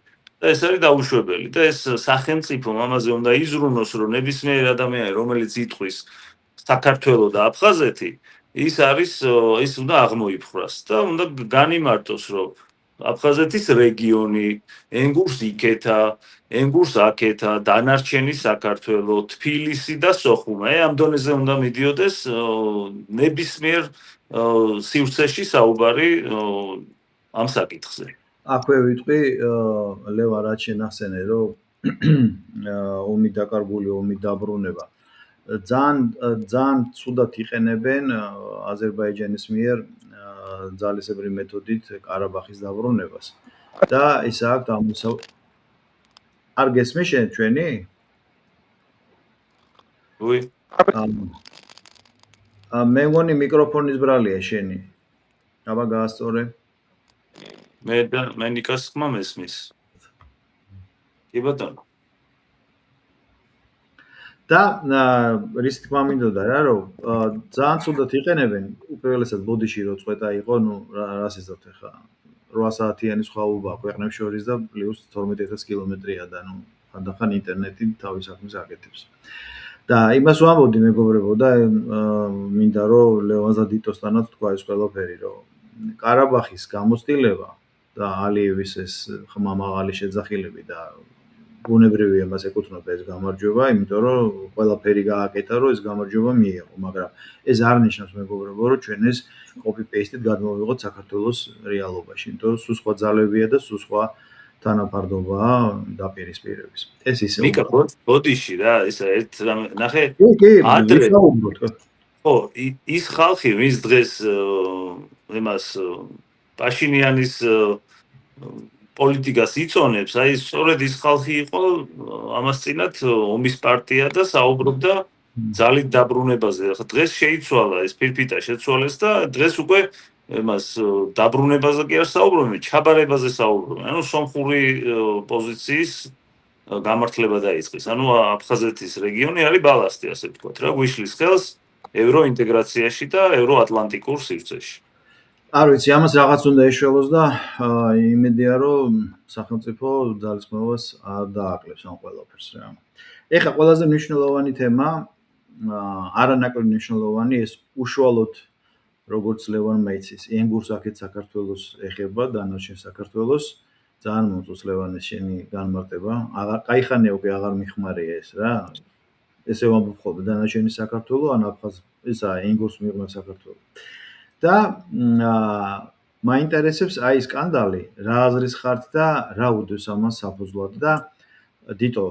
და ეს არის დაუშვებელი და ეს სახელმწიფომ ამაზე უნდა იზრუნოს, რომ ნებისმიერ ადამიანი, რომელიც იტყვის საქართველოს და აფხაზეთი, ის უნდა აღმოიფხვრას და უნდა განიმარტოს, რომ აფხაზეთის რეგიონი, ენგურს იქეთა, ენგურს აქეთა, დანარჩენი საქართველოს, თბილისი და სოხუმი. ამ დონეზე უნდა მიდიოდეს ნებისმიერ სივრცეში საუბარი ამ საკითხზე. აქვე ვიტყვი ლევა რაც შენახსენე, რომ ომი დაკარგული, ომი დაბრუნება. ძალიან ცუდად იყენებენ აზერბაიჯანის მიერ ძალისებრი მეთოდით ყარაბაღის დაბრუნებას. და ის აქვს არ გესმის შენ ჩვენი? უი. მე მგონი მიკროფონის ბრალია შენი. აბა გაასწორე. მე ნიკას ხმა მესმის. კი ბატონო. და რის თქმა მინდოდა რა, რომ ძალიან ცუდად იყენებენ, უპირველესად ბოდიში რო წვეტა იყო, ნუ რას იზრდებთ ახლა 8 საათიანი სხვაობა ქვეყნებს შორის და პლუს 12000 კილომეტრია და ნუ ხანდახან ინტერნეტი თავის საქმეს აკეთებს. და იმას ვამბობდი მეგობრებო და მინდა რომ ლევანს და დიტოსთანაც თქვა ეს ყველაფერი რომ ყარაბაღის გამოცდილება და ალიევის ეს ხმამაღალი შეძახილები და ბუნებრივი ამას ეკუთვნოდა ეს გამარჯვება, იმიტომ რომ ყველაფერი გააკეთა რომ ეს გამარჯვება მიიღო, მაგრამ ეს არ ნიშნავს მეგობრებო რომ ჩვენ ეს copy-paste-ით გადმოვიღოთ საქართველოს რეალობაში, იმიტომ რომ სულ სხვა ძალებია და სულ სხვა თანაფარდობაა დაპირისპირების. ეს ისე მიკა ბოდიში რა, ისა ერთ ნახე კი, ადრე ვისაუბროთ. ხო, ის ხალხი, ვინც დღეს იმას პაშინიანის პოლიტიკას იწონებს, აი სწორედ ის ხალხი იყო ამასწინათ ომის პარტია და საუბრობდა ძალით დაბრუნებაზე. ახლა დღეს შეიცვალა ეს ფირფიტა შეცვალეს და დღეს უკვე იმას დაბრუნებაზე კი არ საუბრობენ, ჩაბარებაზე საუბრობენ. ანუ სომხური პოზიციის გამართლება დაიწყეს. ანუ აფხაზეთის რეგიონი არის ბალასტი, ასე ვთქვათ რა, გვიშლის ხელს ევროინტეგრაციაში და ევროატლანტიკურ სივრცეში. არ ვიცი, ამას რაღაც უნდა ეშველოს და იმედია რომ სახელმწიფო ძალისხმევას არ დააკლებს ამ ყველაფერს რა. ეხლა ყველაზე მნიშვნელოვანი თემა, არანაკლებ მნიშვნელოვანი ეს უშუალოდ როგორც ლევანმა იცის, ენგურს აქეთ საქართველოს ეხება დანარჩენ საქართველოს ძალიან მოწონს ლევანის შენი განმარტება. კაიხანია უკვე აღარ მიხმარია ეს რა. ესე ვამბობ ხოლმე დანარჩენი საქართველო ან აფხაზ ესა ენგურს მიღმა საქართველო. და მაინტერესებს აი სკანდალი, რა აზრის ხართ და რა უდევს ამას საფუძვლად და დიტო,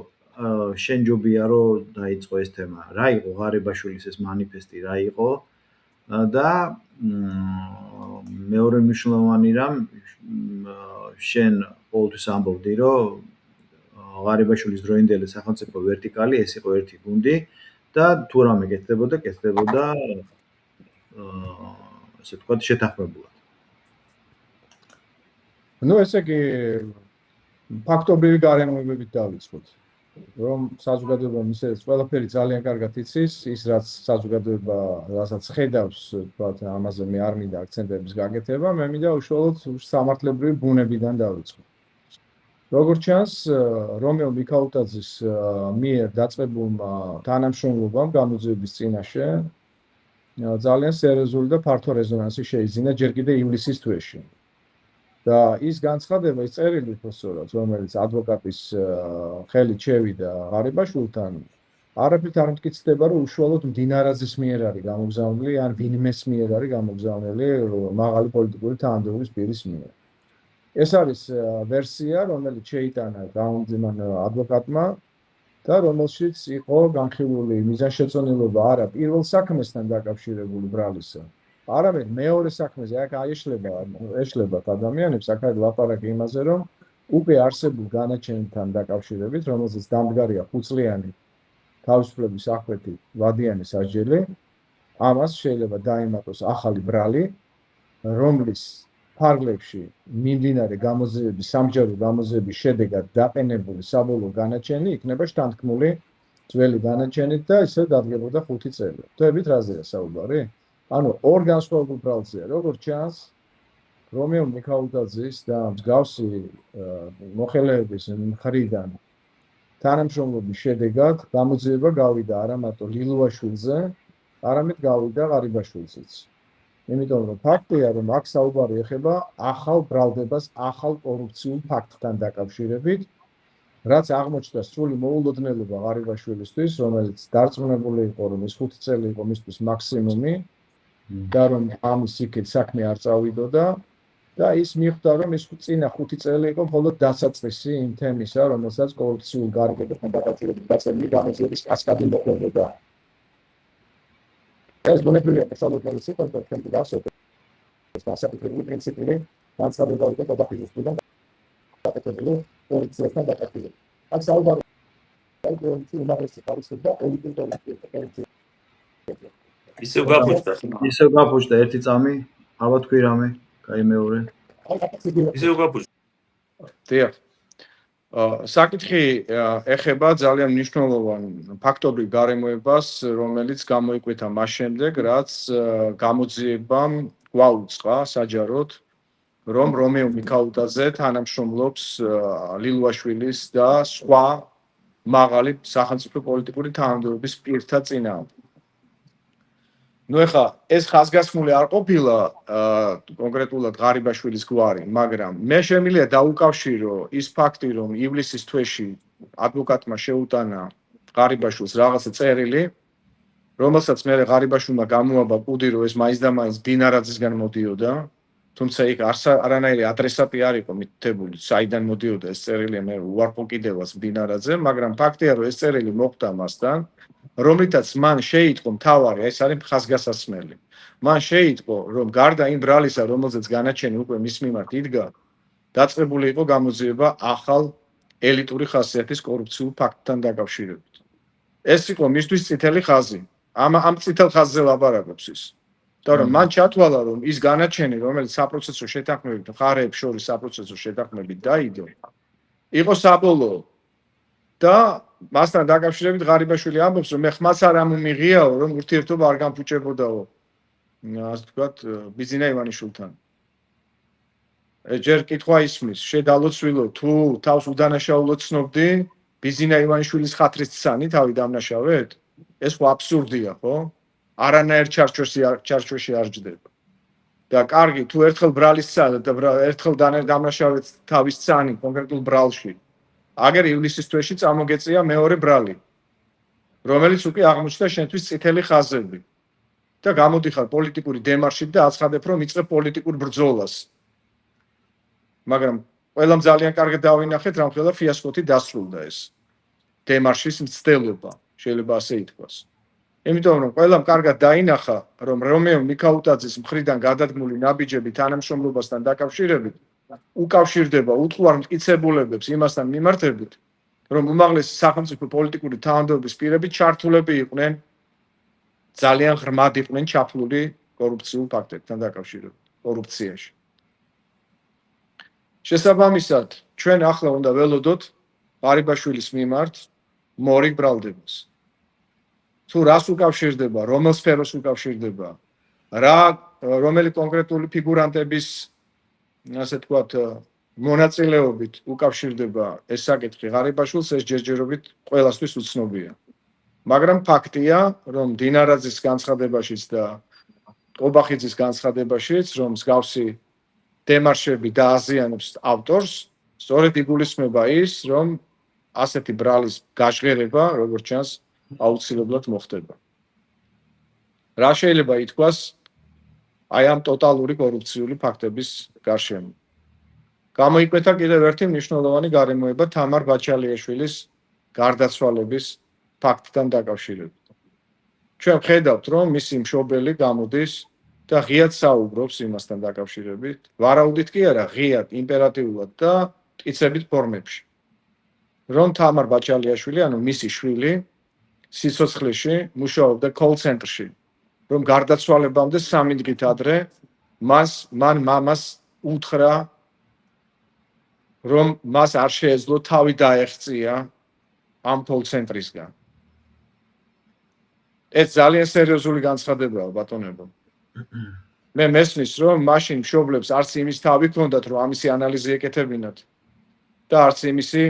შენ ჯობია რომ დაიწყო ეს თემა. რა იყო ღარიბაშვილის ეს მანიფესტი, რა იყო და მეორე მნიშვნელოვანი რამ შენ ყოველთვის ამბობდი რომ ღარიბაშვილის დროინდელი სახელმწიფო ვერტიკალი ეს იყო ერთი გუნდი და თუ რამე კეთდებოდა ასე თქვა შეთანხმებულად. ну ესე იგი ფაქტობრივი გარემოებებით დავიწყოთ. რომ საზოგადოება ისე ყველაფერი ძალიან კარგად იცის, ის რაც საზოგადოება რასაც ხედავს, თქვათ, ამაზე მე არ მინდა აქცენტების გაკეთება, მე მინდა უშუალოდ სამართლებრივი ბუნებიდან დავიწყო. როგორც ჩანს, რომელ მიქაუტაძის მიერ დაწყებულმა თანამშრომლობამ გამოძიების წინაშე ძალიან სერიოზული და ფართო რეზონანსი შეიძინა ჯერ კიდევ ივლისის თვეში. და ის განცხადება, ის წერილი პროფესორად, რომელიც ადვოკატის ხელით შევიდა ღარიბაშვილთან, არაფრით არ მტკიცდება, რომ უშუალოდ მდინარაძის მიერ არის გამოგზავნილი, ან ვინმეს მიერ არის გამოგზავნილი მაღალი პოლიტიკური თანამდებობის პირის მიერ. ეს არის ვერსია, რომელიც შეიტანა გამომძიმან ადვოკატმა და რომელშიც იყო განხილული მიზანშეწონილობა არა პირველ საქმესთან დაკავშირებული ბრალისა, არამედ მეორე საქმეზე. აქ ეშლებათ ადამიანებს, აქ არის ლაპარაკი იმაზე, რომ უკვე არსებულ განაჩენთან დაკავშირებით, რომელზეც დამდგარია 5 წლიანი თავისუფლების აღკვეთი ვადიანის ასჯელი, ამას შეიძლება დაემატოს ახალი ბრალი, რომლის ფარგლებში მიმდინარე გამოძიების, სამჯერო გამოძიების შედეგად დაყენებული საბოლოო განაჩენი იქნება შთანთქმული ძველი განაჩენით და ისე დადგებოდა 5 წელი. ხტებით რაზეა საუბარი? ანუ ორ განსხვავებულ ბრალზეა, როგორც ჩანს, რომელ მიქაუტაძის და მსგავსი მოხელეების მხრიდან თანამშრომლობის შედეგად გამოძიება გავიდა არა მარტო ლილუაშვილზე, არამედ გავიდა ღარიბაშვილზეც. იმიტომ რომ ფაქტია, რომ აქ საუბარი ეხება ახალ ბრალდებას, ახალ კორუფციულ ფაქტთან დაკავშირებით, რაც აღმოჩნდა სრული მოულოდნელობა ღარიბაშვილისთვის, რომელიც დარწმუნებული იყო, რომ ეს 5 წელი იყო მისთვის მაქსიმუმი და რომ ამის იქით საქმე არ წავიდოდა და ის მიხვდა, რომ ეს წინა 5 წელი იყო მხოლოდ დასაწყისი იმ თემისა, რომელსაც კორუფციულ გარიგებთან დაკავშირებით დაწერილი გამოძიების კასკადი მოხდებოდა. ეს ბუნებრივია, სასწავლებელი სიტყვა და თქვენ გასწორებთ. ეს დასაბუთებული პრინციპი განსხვავდება დაფიქსირებიდან დაკეთებული პოლიციასთან დაკავშირებით. აქ საუბარი ისევ გაფუჭდა ერთი წამი, აბა თქვი რამე, კაი მეორე. ისევ გაფუჭდა. დიახ. საკითხი ეხება ძალიან მნიშვნელოვან ფაქტორულ გარემოებას, რომელიც გამოიკვეთა მას შემდეგ, რაც გამოძიებამ გვაუწყა საჯაროდ, რომ რომეო მიქაუტაძე თანამშრომლობს ლილუაშვილის და სხვა მაღალი სახელმწიფო პოლიტიკური თანამდებობის პირთა წინააღმდეგ. ეხლა ეს ხაზგასმული არ ყოფილა კონკრეტულად ღარიბაშვილის გვარი, მაგრამ მე შემიძლია დაუკავშირო ის ფაქტი, რომ ივლისის თვეში ადვოკატმა შეუტანა ღარიბაშვილს რაღაცა წერილი, რომელსაც მე ღარიბაშვილმა გამოაბა კუდი, რომ ეს მაინც და მაინც დინარაძისგან მოდიოდა, თუმცა იქ არანაირი ადრესატი არ იყო მითითებული, საიდან მოდიოდა ეს წერილი, მე უარყო კიდევაც დინარაძე, მაგრამ ფაქტია, რომ ეს წერილი მოხვდა მასთან, რომლითაც მან შეიტყო მთავარი, ეს არის ხაზგასასმელი. მან შეიტყო, რომ გარდა იმ ბრალისა, რომელზეც განაჩენი უკვე მის მიმართ იდგა, დაწყებული იყო გამოძიება ახალ ელიტური ხასიათის კორუფციულ ფაქტთან დაკავშირებით. ეს იყო მისთვის წითელი ხაზი. ამ წითელ ხაზზე ლაპარაკობს ის. Იმიტომ მან ჩათვალა, რომ ის განაჩენი, რომელიც საპროცესო შეთანხმებით მხარეებს შორის საპროცესო შეთანხმებით დაიდო, იყო საბოლოო. და მასთან დაკავშირებით ღარიბაშვილი ამბობს, რომ მე ხმაც არ ამომიღიაო, რომ ურთიერთობა არ გამფუჭებოდაო. ასე ვთქვათ, ბიზინა ივანიშვილთან. ჯერ კითხვა ისმის, შედალოცვილო, თუ თავს უდანაშაულოდ ცნობდი, ბიზინა ივანიშვილის ხათრისცანი თავი დამნაშავეთ? ეს ხო აბსურდია, ხო? არანაირ ჩარჩოში არ ჯდება. და კარგი, თუ ერთხელ ბრალის ცანი და ერთხელ დამნაშავეთ თავის ცანი კონკრეტულ ბრალში, აგერ ივლისის თვეში წამოგეწია მეორე ბრალი, რომელიც უკვე აღმოჩნდა შენთვის წითელი ხაზები. და გამოდიხარ პოლიტიკური დემარშით და აცხადებ, რომ იწყებ პოლიტიკურ ბრძოლას. მაგრამ ყველამ ძალიან კარგად დავინახეთ, რამხელა ფიასკოთი დასრულდა ეს დემარშის მცდელობა, შეიძლება ასე ითქვას. იმიტომ რომ ყველამ კარგად დაინახა, რომ რომეო მიქაუტაძის მხრიდან გადადგმული ნაბიჯები თანამშრომლობასთან დაკავშირებით უკავშირდება უთხოვარ მტკიცებულებებს იმასთან მიმართებით, რომ უმაღლესი სახელმწიფო პოლიტიკური თანამდებობის პირები ჩართულები იყვნენ ძალიან ღრმად იყვნენ ჩაფლული კორუფციულ ფაქტებთან დაკავშირებით, კორუფციაში. შესაბამისად, ჩვენ ახლა უნდა ველოდოთ ღარიბაშვილის მიმართ მორი ბრალდებას. თუ რას უკავშირდება, რომელ სფეროს უკავშირდება, რომელი კონკრეტული ფიგურანტების, ასე ვთქვათ, მონაწილეობით უკავშირდება ეს საკითხი ღარიბაშვილს, ეს ჯერჯერობით ყველასთვის უცნობია. მაგრამ ფაქტია, რომ დინარაძის განცხადებაშიც და ყობახიძის განცხადებაშიც, რომ მსგავსი დემარშები დააზიანებს ავტორს, სწორედ იგულისხმება ის, რომ ასეთი ბრალის გაჟღერება, როგორც ჩანს, აუცილებლად მოხდება. რა შეიძლება ითქვას აი ამ ტოტალური კორუფციული ფაქტების გარშემო? გამოიკვეთა კიდევ ერთი მნიშვნელოვანი გარემოება თამარ ბაჩალიაშვილის გარდაცვალების ფაქტთან დაკავშირებით. ჩვენ ხედავთ, რომ მისი მშობელი გამოდის და ღიად საუბრობს იმასთან დაკავშირებით, ვარაუდით კი არა, ღიად, იმპერატიულად და მტკიცებით ფორმებში. რომ თამარ ბაჩალიაშვილი, ანუ მისი შვილი, სიცოცხლეში მუშაობდა call center-ში, რომ გარდაცვალებამდე 3 დღით ადრე მან მამას უთხრა, რომ მას არ შეეძლო თავი დაეღწია ამ call center-ისგან. ეს ძალიან სერიოზული განცხადებაა, ბატონებო. მე მესმის, რომ მაშინ მშობლებს არც იმის თავი ჰქონდათ, რომ ამისი ანალიზი ეკეთებინათ და არც იმისი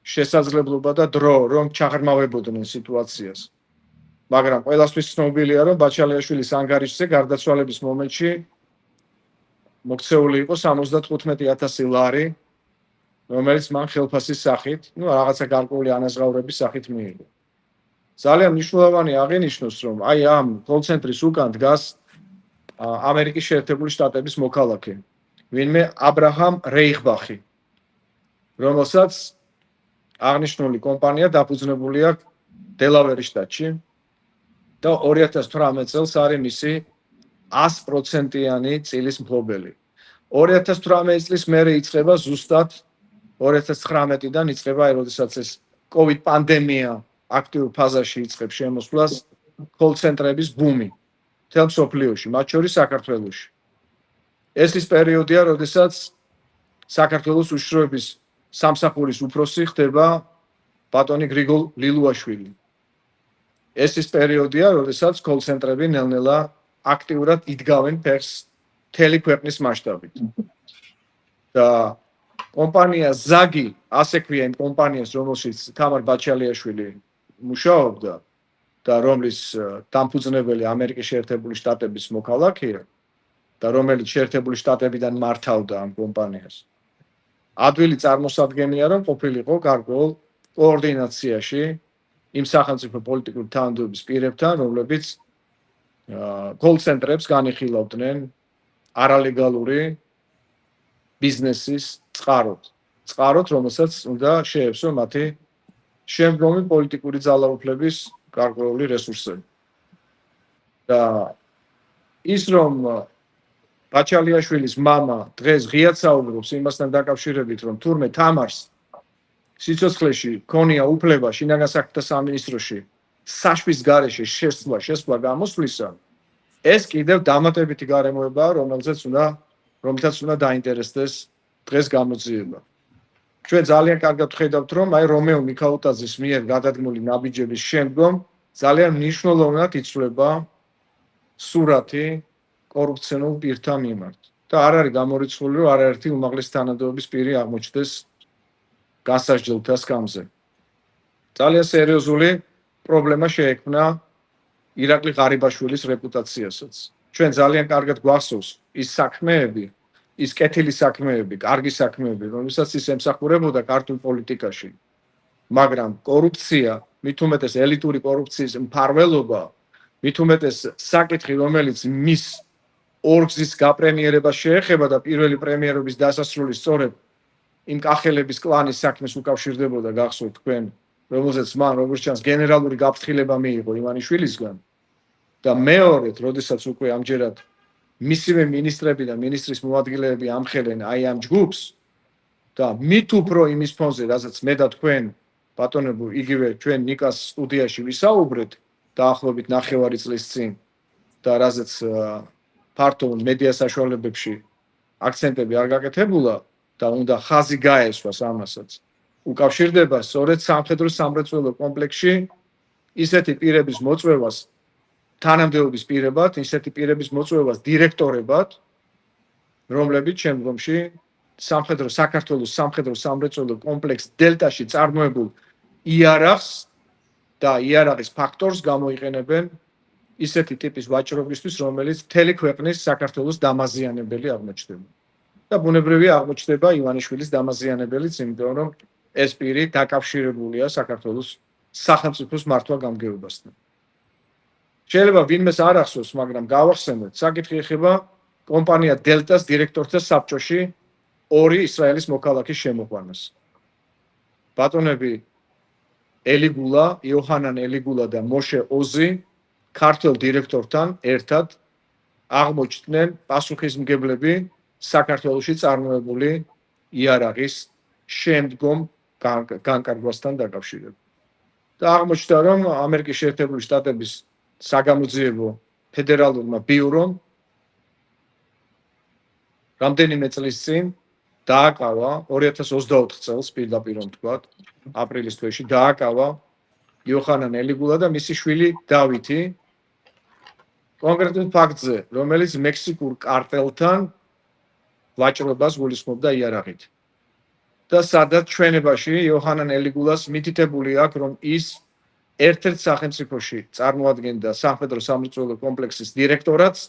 შესაძლებლობა და დრო, რომ ჩაღრმავებოდნენ სიტუაციას. მაგრამ ყველასთვის ცნობილია, რომ ბაჩალიაშვილის ანგარიშზე გარდაცვალების მომენტში მოქცეული იყო 75,000 ლარი, რომელიც მან ხელფასის სახით, რაღაცა გარკვეული ანაზღაურების სახით მიიღო. ძალიან მნიშვნელოვანი აღინიშნოს, რომ აი ამ call center-ის უკან დგას ამერიკის შეერთებული შტატების მოქალაქე, ვინმე აბრაჰამ რეიხბახი, რომელსაც აღნიშნული კომპანია დაფუძნებული აქვს დელავერის შტატში და 2018 წელს არის მისი 100%-იანი წილის მფლობელი. 2018 წლის მერე იწყება ზუსტად 2019-დან იწყება, როდესაც ეს COVID პანდემია აქტიურ ფაზაში იწყებს შემოსვლას call center-ების ბუმი მთელ მსოფლიოში, მათ შორის საქართველოში. ეს ის პერიოდია, როდესაც საქართველოს უშიშროების სამსახურის უფროსი ხდება ბატონი გრიგოლ ლილუაშვილი. ეს ის პერიოდია, როდესაც call center-ები ნელ-ნელა აქტიურად იდგავენ ფეხს მთელი ქვეყნის მასშტაბით. და კომპანია ზაგი, ასე ქვია იმ კომპანიას, რომელშიც თამარ ბაჩალიაშვილი მუშაობდა და რომლის დამფუძნებელი ამერიკის შეერთებული შტატების მოქალაქეა და რომელიც შეერთებული შტატებიდან მართავდა ამ კომპანიას. ადვილი წარმოსადგენია, რომ ყოფილიყო გარკვეულ კოორდინაციაში იმ სახელმწიფო პოლიტიკური თანამდებობის პირებთან, რომლებიც კოლ-ცენტრებს განიხილავდნენ არალეგალური ბიზნესის წყაროთ, რომელსაც უნდა შეეცვლო მათი შემდგომი პოლიტიკური ძალაუფლების გარკვეული რესურსები. და ის რომ ბაჩალიაშვილის მამა დღეს ღიად საუბრობს იმასთან დაკავშირებით, რომ თურმე თამარს სიცოცხლეში ქონია უფლება შინაგან საქმეთა სამინისტროში საშვის გარეშე შესვლა გამოსვლისა, ეს კიდევ დამატებითი გარემოებაა, რომელთაც უნდა დაინტერესდეს დღეს გამოძიება. ჩვენ ძალიან კარგად ვხედავთ, რომ აი რომეო მიქაუტაძის მიერ გადადგმული ნაბიჯების შემდგომ ძალიან მნიშვნელოვნად იცვლება სურათი კორუფციონულ პირთა მიმართ. და არ არის გამორიცხული, რომ არაერთი უმაღლესი თანამდებობის პირი აღმოჩნდეს გასაჯდელთა სკამზე. ძალიან სერიოზული პრობლემა შეექმნა ირაკლი ღარიბაშვილის რეპუტაციასაც. ჩვენ ძალიან კარგად გვახსოვს ის საქმეები, ის კეთილი საქმეები, კარგი საქმეები, რომელსაც ის ემსახურებოდა ქართულ პოლიტიკაში. მაგრამ კორუფცია, მით უმეტეს ელიტური კორუფციის მფარველობა, მით უმეტეს საკითხი, რომელიც მის ორგზის გაპრემიერებას შეეხება და პირველი პრემიერობის დასასრული სწორედ იმ კახელების კლანის საქმეს უკავშირდებოდა, გახსოვთ თქვენ, რომელზეც მან როგორც ჩანს გენერალური გაფრთხილება მიიღო ივანიშვილისგან და მეორედ, როდესაც უკვე ამჯერად მისივე ministrები და ministris მოადგილეები ამხელენ აი ამ ჯგუფს და მით უფრო იმის ფონზე, რასაც მე და თქვენ ბატონებო იგივე ჩვენ ნიკას სტუდიაში ვისაუბრეთ დაახლოებით 9 წლის წინ და რაზეც ფართო მედია საშუალებებში აქცენტები არ გაკეთებულა და უნდა ხაზი გაესვას ამასაც. უკავშირდება სწორედ სამხედრო სამრეწველო კომპლექსში ისეთი პირების მოწვევას თანამდებობის პირებად, ისეთი პირების მოწვევას დირექტორებად, რომლებიც შემდგომში საქართველოს სამხედრო სამრეწველო კომპლექს დელტაში წარმოებულ იარაღს და იარაღის ფაქტორს გამოიყენებენ ისეთი ტიპის ვაჭრობისთვის, რომელიც მთელი ქვეყნის საქართველოს დამაზიანებელი აღმოჩნდება. და ბუნებრივია აღმოჩნდება ივანიშვილის დამაზიანებელიც, იმიტომ რომ ეს პირი დაკავშირებულია საქართველოს სახელმწიფოს მართვა-გამგეობასთან. შეიძლება ვინმეს არ ახსოვს, მაგრამ გავახსენოთ, საკითხი ეხება კომპანია დელტას დირექტორთა საბჭოში ორი ისრაელის მოქალაქის შემოყვანას. ბატონები ელიგულა, იოჰანან ელიგულა და მოშე ოზი ქართულ დირექტორთან ერთად აღმოჩნდნენ პასუხისმგებლები საქართველოში წარმოებული იარაღის შემდგომ განკარგვასთან დაკავშირებით. და აღმოჩნდა, რომ ამერიკის შეერთებული შტატების საგამოძიებო ფედერალურმა ბიურომ რამდენიმე წლის წინ დააკავა 2024 წელს პირდაპირ ვთქვათ, აპრილის თვეში დააკავა იოჰანან ელიგულა და მისი შვილი დავითი კონკრეტულ ფაქტზე, რომელიც მექსიკურ კარტელთან ვაჭრობას გულისხმობდა იარაღით. და სადაც ჩვენებაში იოჰანან ელიგულას მითითებული აქვს, რომ ის ერთ-ერთ სახელმწიფოში წარმოადგენდა სამხედრო სამრეწველო კომპლექსის დირექტორატს,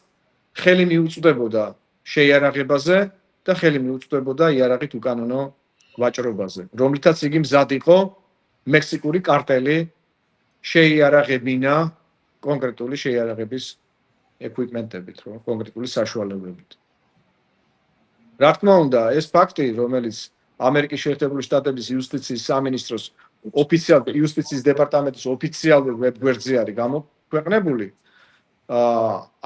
ხელი მიუწვდებოდა შეიარაღებაზე და ხელი მიუწვდებოდა იარაღით უკანონო ვაჭრობაზე, რომლითაც იგი მზად იყო მექსიკური კარტელი შეიარაღებინა კონკრეტული შეიარაღების ეკვიპმენტებით, კონკრეტული საშუალებებით. რა თქმა უნდა, ეს ფაქტი, რომელიც ამერიკის შეერთებული შტატების იუსტიციის სამინისტროს იუსტიციის დეპარტამენტის ოფიციალურ ვებგვერდზე არის გამოქვეყნებული,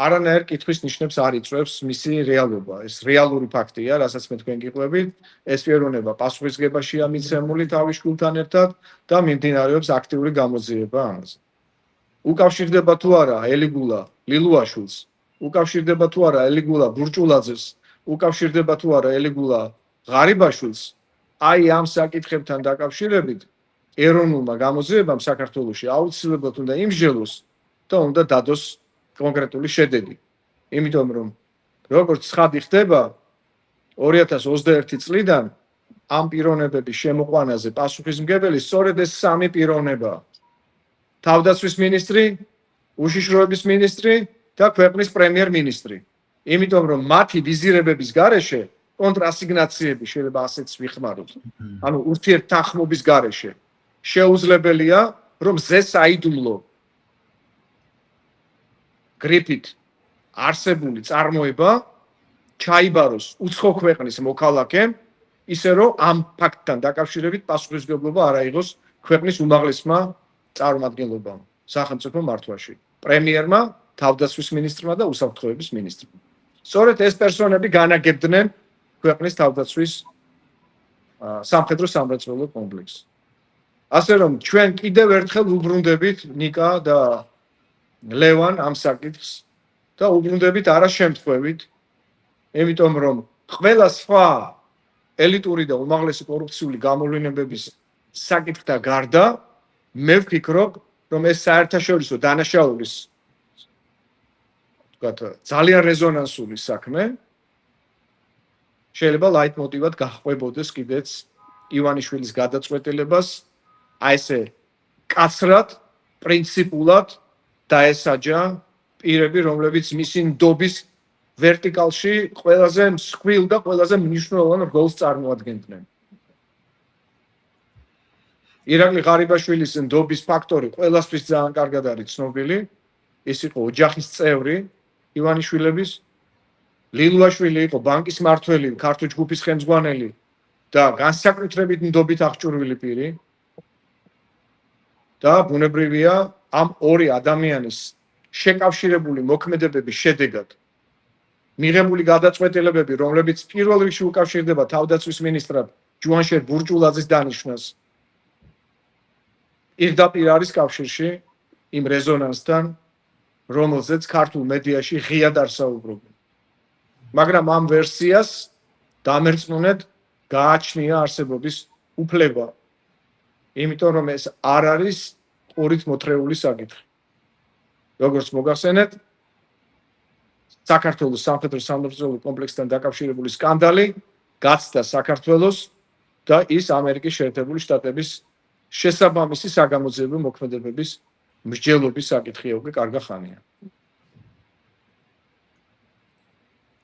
არანაირ კითხვის ნიშნებს არ იწვევს მისი რეალობა. ეს რეალური ფაქტია, რასაც მე თქვენ გიყვებით, ეს პიროვნება პასუხისგებაშია მიცემული თავის შვილთან ერთად და მიმდინარეობს აქტიური გამოძიება ამაზე. უკავშირდება თუ არა ელიგულა ლილუაშვილს, უკავშირდება თუ არა ელიგულა ბურჭულაძეს, უკავშირდება თუ არა ელიგულა ღარიბაშვილს, აი ამ საკითხებთან დაკავშირებით ეროვნულმა გამოძიებამ საქართველოში აუცილებლად უნდა იმსჯელოს და უნდა დადოს კონკრეტული შედეგი. იმიტომ რომ როგორც ცხადი ხდება 2021 წლიდან ამ პიროვნებების შემოყვანაზე პასუხისმგებელი სწორედ ეს სამი პიროვნება. თავდაცვის მინისტრი, უშიშროების მინისტრი და ქვეყნის პრემიერ-მინისტრი. იმიტომ რომ მათი ვიზირებების გარეშე კონტრასიგნაციები შეიძლება ასეც ვიხმაროთ. ანუ ურთიერთთანხმობის გარეშე შეუძლებელია რომ ზესაიდუმლო გრიფით არსებული წარმოება ჩაიბაროს უცხო ქვეყნის მოქალაქემ, ისე რომ ამ ფაქტთან დაკავშირებით პასუხისმგებლობა არ აიღოს ქვეყნის უმაღლესმა წარმომადგენლობამ სახელმწიფო მართვაში, პრემიერმა, თავდაცვის მინისტრმა და უსაფრთხოების მინისტრმა. სწორედ ეს პერსონები განაგებდნენ ქვეყნის თავდაცვის სამხედრო სამრეწველო კომპლექსს. ასე რომ ჩვენ კიდევ ერთხელ უბრუნდებით ნიკა და ლევან ამ საკითხს და უბრუნდებით არა შემთხვევით, იმიტომ რომ ყველა სხვა ელიტური და უმაღლესი კორუფციული გამოვლენებების საკითხთა გარდა მე ვფიქრობ, რომ ეს საერთაშორისო დანაშაულის ძალიან რეზონანსული საქმე შეიძლება ლაიტმოტივად გაჰყვებოდეს კიდეც ივანიშვილის გადაწყვეტილებას, აი ესე კაცრად, პრინციპულად დაესაჯა პირები, რომლებიც მისი ნდობის ვერტიკალში ყველაზე მსხვილ და ყველაზე მნიშვნელოვან როლს წარმოადგენდნენ. ირაკლი ღარიბაშვილის ნდობის ფაქტორი ყველასთვის ძალიან კარგად არის ცნობილი. ის იყო ოჯახის წევრი ივანიშვილების, ლილუაშვილი იყო ბანკის მმართველი, ქართულ ჯგუფის ხელმძღვანელი და განსაკუთრებით ნდობით აღჭურვილი პირი. და ბუნებრივია ამ ორი ადამიანის შეკავშირებული მოქმედებების შედეგად მიღებული გადაწყვეტილებები, რომლებიც პირველ რიგში უკავშირდება თავდაცვის მინისტრად ჯუანშერ ბურჭულაძის დანიშვნას, პირდაპირ არის კავშირში იმ რეზონანსთან, რომელზეც ქართულ მედიაში ღიად არ საუბრობენ. მაგრამ ამ ვერსიას დამერწმუნედ გააჩნია არსებობის უფლება. იმიტომ რომ ეს არ არის ყურით მოთრეული საკითხი. როგორც მოგახსენეთ, საქართველოს სამხედრო სამრეწველო კომპლექსთან დაკავშირებული სკანდალი გაცდა საქართველოს და ის ამერიკის შეერთებული შტატების შესაბამისი საგამოძიებო მოქმედებების მსჯელობის საკითხია უკვე კარგა ხანია.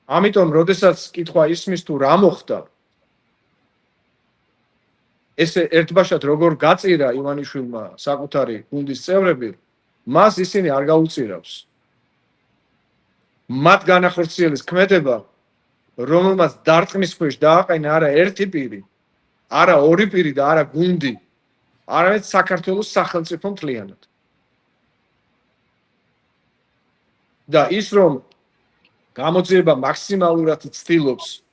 ამიტომ, როდესაც კითხვა ისმის თუ რა მოხდა, ესე ერთბაშად როგორ გაწირა ივანიშვილმა საკუთარი გუნდის წევრები, მას ისინი არ გაუწირავს. მათ განახორციელეს ქმედება, რომელმაც დარტყმის ქვეშ დააყენა არა ერთი პირი, არა ორი პირი და არა გუნდი, არამედ საქართველოს სახელმწიფო მთლიანად. და ის რომ გამოძიება მაქსიმალურად ცდილობს,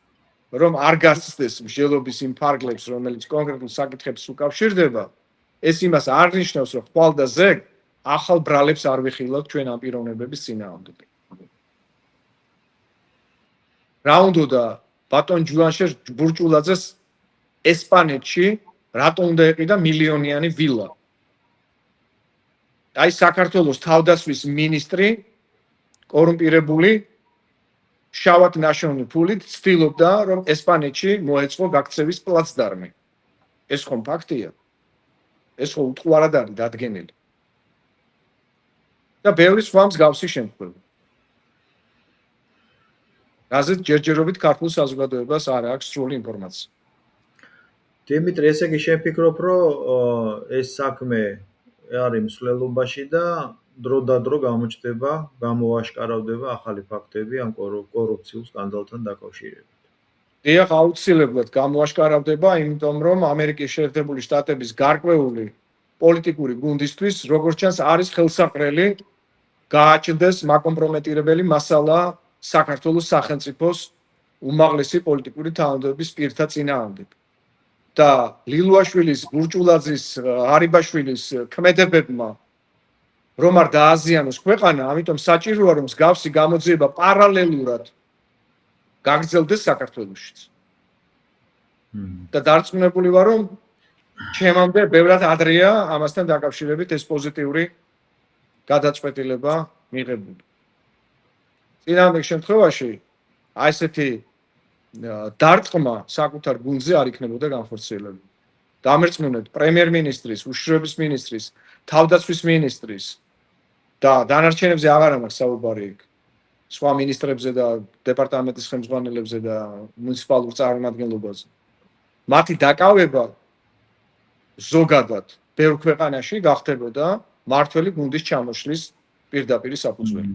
რომ არ გასცდეს მსჯელობის იმ ფარგლებს, რომელიც კონკრეტულ საკითხებს უკავშირდება, ეს იმას არ ნიშნავს, რომ ხვალ და ზეგ ახალ ბრალებს არ ვიხილავთ ჩვენ ამ პიროვნებების წინააღმდეგ. რა უნდა ბატონ ჯუანშერ ბურჭულაძეს ესპანეთში რატომ უნდა ეყიდა მილიონიანი ვილა? აი საქართველოს თავდაცვის მინისტრი კორუმპირებული შავად ნაშოვნი ფულით ცდილობდა, რომ ესპანეთში მოეწყო გაქცევის პლაცდარმი. ეს ხომ ფაქტია? ეს ხო უტყუარად არის დადგენილი. და ბევრი სხვა მსგავსი შემთხვევა. რაზეც ჯერჯერობით ქართულ საზოგადოებას არ აქვს სრული ინფორმაცია. დიმიტრი, ესე იგი შენ ფიქრობ, რომ ეს საქმე არის მსვლელობაში და დრო და დრო გამოჩნდება, გამოაშკარავდება ახალი ფაქტები ამ კორუფციულ სკანდალთან დაკავშირებით. დიახ, აუცილებლად გამოაშკარავდება, იმიტომ რომ ამერიკის შეერთებული შტატების გარკვეული პოლიტიკური გუნდისთვის, როგორც ჩანს, არის ხელსაყრელი გააჩნდეს მაკომპრომეტირებელი მასალა საქართველოს სახელმწიფოს უმაღლესი პოლიტიკური თანამდებობის პირთა წინააღმდეგ. და ლილუაშვილის, ბურჭულაძის, ღარიბაშვილის ქმედებებმა რომ არ დააზიანოს ქვეყანა, ამიტომ საჭიროა რომ მსგავსი გამოძიება პარალელურად გაგრძელდეს საქართველოშიც. და დარწმუნებული ვარ, რომ ჩემამდე ბევრად ადრეა ამასთან დაკავშირებით ეს პოზიტიური გადაწყვეტილება მიღებული. წინააღმდეგ შემთხვევაში აი ესეთი დარტყმა საკუთარ გუნდზე არ იქნებოდა განხორციელებული. დამერწმუნეთ პრემიერ-მინისტრის, უშიშროების მინისტრის, თავდაცვის მინისტრის და დანარჩენებზე აღარ მაქვს საუბარი იქ. სხვა მინისტრებზე და დეპარტამენტის ხელმძღვანელებზე და მუნიციპალურ წარმომადგენლობაზე. მათი დაკავება ზოგადად ბევრ ქვეყანაში გახდებოდა მართველი გუნდის ჩამოშლის პირდაპირი საფუძველი.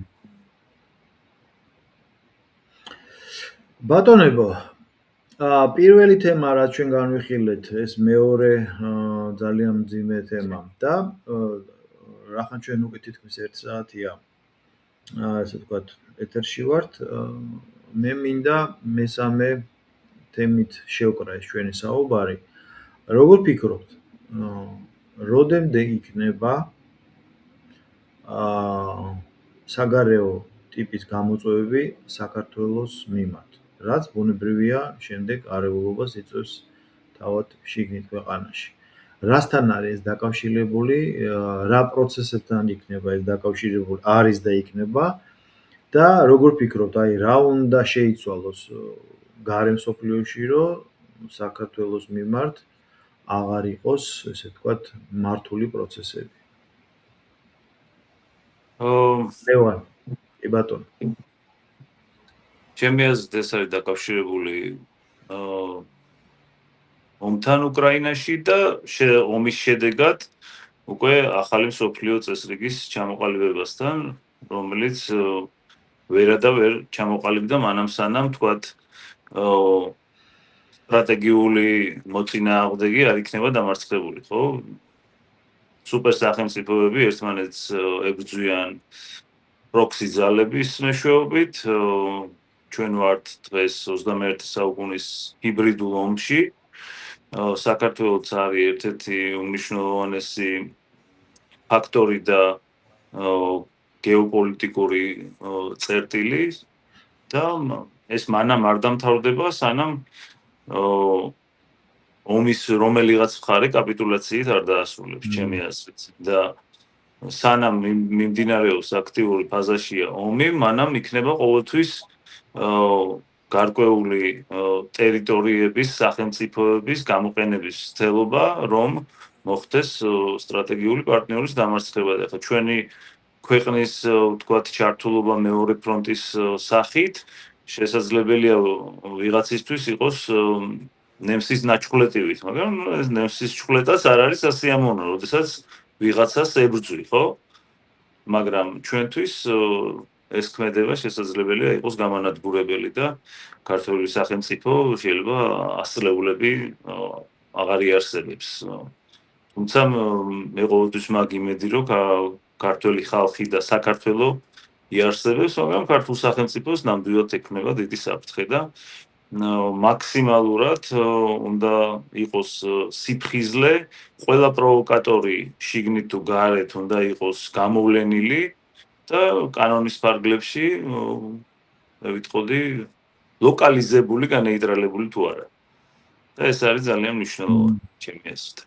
ბატონებო, პირველი თემა რაც ჩვენ განვიხილეთ, ეს მეორე ძალიან მძიმე თემა და რახან ჩვენ უკვე თითქმის 1 საათია ასე ვთქვათ, ეთერში ვართ, მე მინდა მესამე თემით შევკრა ეს ჩვენი საუბარი. როგორ ფიქრობთ, როდემდე იქნება საგარეო ტიპის გამოწვევები საქართველოს მიმართ, რაც ბუნებრივია შემდეგ არეულობას იწვევს თავად შიგნით ქვეყანაში. რასთან არის ეს დაკავშირებული, რა პროცესებთან იქნება ეს დაკავშირებული, არის და იქნება და როგორ ფიქრობთ, რა უნდა შეიცვალოს გარე მსოფლიოში, რომ საქართველოს მიმართ აღარ იყოს, ესე ვთქვათ, მართული პროცესები. ლევან, კი ბატონო. ჩემი აზრით ეს არის დაკავშირებული ომთან უკრაინაში და ომის შედეგად უკვე ახალი მსოფლიო წესრიგის ჩამოყალიბებასთან, რომელიც ვერა და ვერ ჩამოყალიბდა მანამ სანამ თქვათ სტრატეგიული მოწინააღმდეგე არ იქნება დამარცხებული, ხო? სუპერსახელმწიფოები ერთმანეთს ებრძვიან პროქსი ძალების მეშვეობით, ჩვენ ვართ დღეს 21 საუკუნის ჰიბრიდულ ომში. საქართველოს არის ერთ-ერთი უმნიშვნელოვანესი ფაქტორი და გეოპოლიტიკური წერტილი და ეს მანამ არ დამთავრდება, სანამ ომის რომელიღაც მხარე კაპიტულაციით არ დაასრულებს, ჩემი აზრით. და სანამ მიმდინარეობს აქტიური ფაზაშია ომი, მანამ იქნება ყოველთვის გარკვეული ტერიტორიების, სახელმწიფოების გამოყენების ცდილობა, რომ მოხდეს სტრატეგიული პარტნიორის დამარცხება. ახლა ჩვენი ქვეყნის, ვთქვათ, ჩართულობა მეორე ფრონტის სახით შესაძლებელია ვიღაცისთვის იყოს ნემსის ნაჩხლეტივით, მაგრამ ეს ნემსის ჩხლეტაც არ არის სასიამოვნო, როდესაც ვიღაცას ებრძვი, ხო? მაგრამ ჩვენთვის ეს ქმედება შესაძლებელია იყოს გამანადგურებელი და ქართული სახელმწიფო შეიძლება ასწლეულები აღარ იარსებებს. თუმცა მე ყოველთვის მაგ იმედი რომ ქართული ხალხი და საქართველო იარსებებს, მაგრამ ქართულ სახელმწიფოს ნამდვილად ექმნება დიდი საფრთხე და მაქსიმალურად უნდა იყოს სიფხიზლე, ყველა პროვოკატორი შიგნით თუ გარეთ უნდა იყოს გამოვლენილი და კანონის ფარგლებში მე ვიტყოდი ლოკალიზებული, განეიტრალებული თუ არა. და ეს არის ძალიან მნიშვნელოვანი ჩემი აზრით.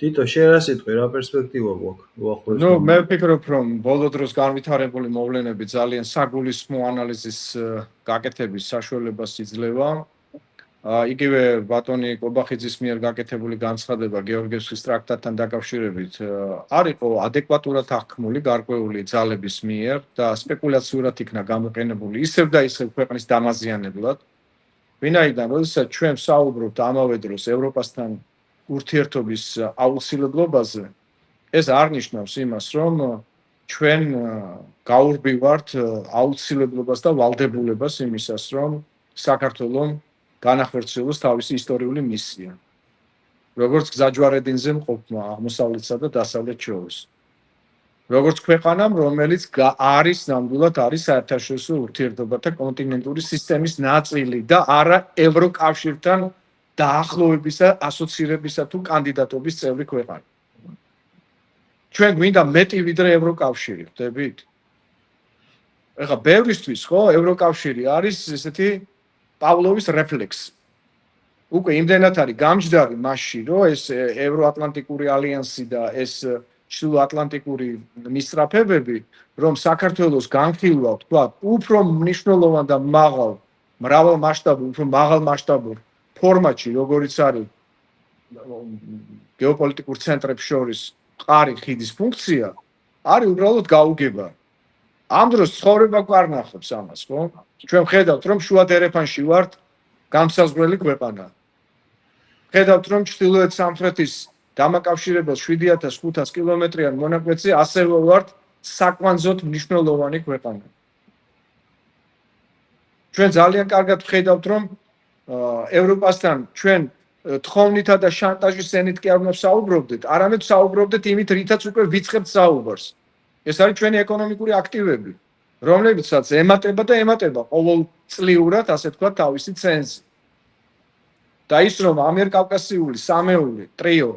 თითო შენ რა სიტყვი, რა პერსპექტივა გვაქვს უახლოეს? ნუ მე ვფიქრობ, რომ ბოლო დროს განვითარებული მოვლენები ძალიან საგულისხმო ანალიზის გაკეთების საშუალებას იძლევა. იგივე ბატონი კობახიძის მიერ გაკეთებული განცხადება გეორგიევსკის ტრაქტატთან დაკავშირებით არ იყო ადეკვატურად აღქმული გარკვეული ძალების მიერ და სპეკულაციურად იქნა გამოყენებული ისევ და ისევ ქვეყნის დამაზიანებლად. ვინაიდან როდესაც ჩვენ საუბრობთ ამავე დროს ევროპასთან ურთიერთობის აუცილებლობაზე, ეს არ ნიშნავს იმას, რომ ჩვენ გაურბივართ აუცილებლობას და ვალდებულებას იმისას, რომ საქართველოს განახორციელოს თავისი ისტორიული მისია. როგორც გზაჯვარედინზე მყოფმა აღმოსავლეთსა და დასავლეთს შორის. როგორც ქვეყანამ, რომელიც არის ნამდვილად არის საერთაშორისო ურთიერთობათა კონტინენტური სისტემის ნაწილი და არა ევროკავშირთან დაახლოებისა, ასოცირებისა თუ კანდიდატობის წევრი ქვეყანა. ჩვენ გვინდა მეტი ვიდრე ევროკავშირი, ხდებით? ეხლა ბევრისთვის ხო, ევროკავშირი არის ესეთი პავლოვის რეფლექსი. უკვე იმდენად არის გამჯდარი მასში, რომ ეს ევროატლანტიკური ალიანსი და ეს ჩრდილოატლანტიკური მისწრაფებები, რომ საქართველოს განხილვა, თქვა, უფრო მნიშვნელოვან და მაღალ მრავალ მასშტაბურ, უფრო მაღალ მასშტაბურ ფორმატში, როგორიც არის გეოპოლიტიკურ ცენტრებს შორის მყარი ხიდის ფუნქცია, არის უბრალოდ გაუგება. ამ დროს ცხოვრება გვარნახობს ამას, ხო? ჩვენ ხედავთ, რომ შუა დერეფანში ვართ გამსაზღვრელი ქვეყანა. ხედავთ, რომ ჩრდილოეთ სამხრეთის დამაკავშირებელ 7500 კილომეტრიან მონაკვეთზე ასევე ვართ საკვანძოდ მნიშვნელოვანი ქვეყანა. ჩვენ ძალიან კარგად ხედავთ, რომ ევროპასთან ჩვენ თხოვნითა და შანტაჟის ენით კი არ უნდა საუბრობდეთ, არამედ საუბრობდეთ იმით, რითაც უკვე ვიწყებთ საუბარს. ეს არის ჩვენი ეკონომიკური აქტივები, რომლებიცაც ემატება და ემატება ყოველწლიურად, ასე თქვა, თავისი ცენზი. და ის რომ ამიერკავკასიული სამეული ტრიო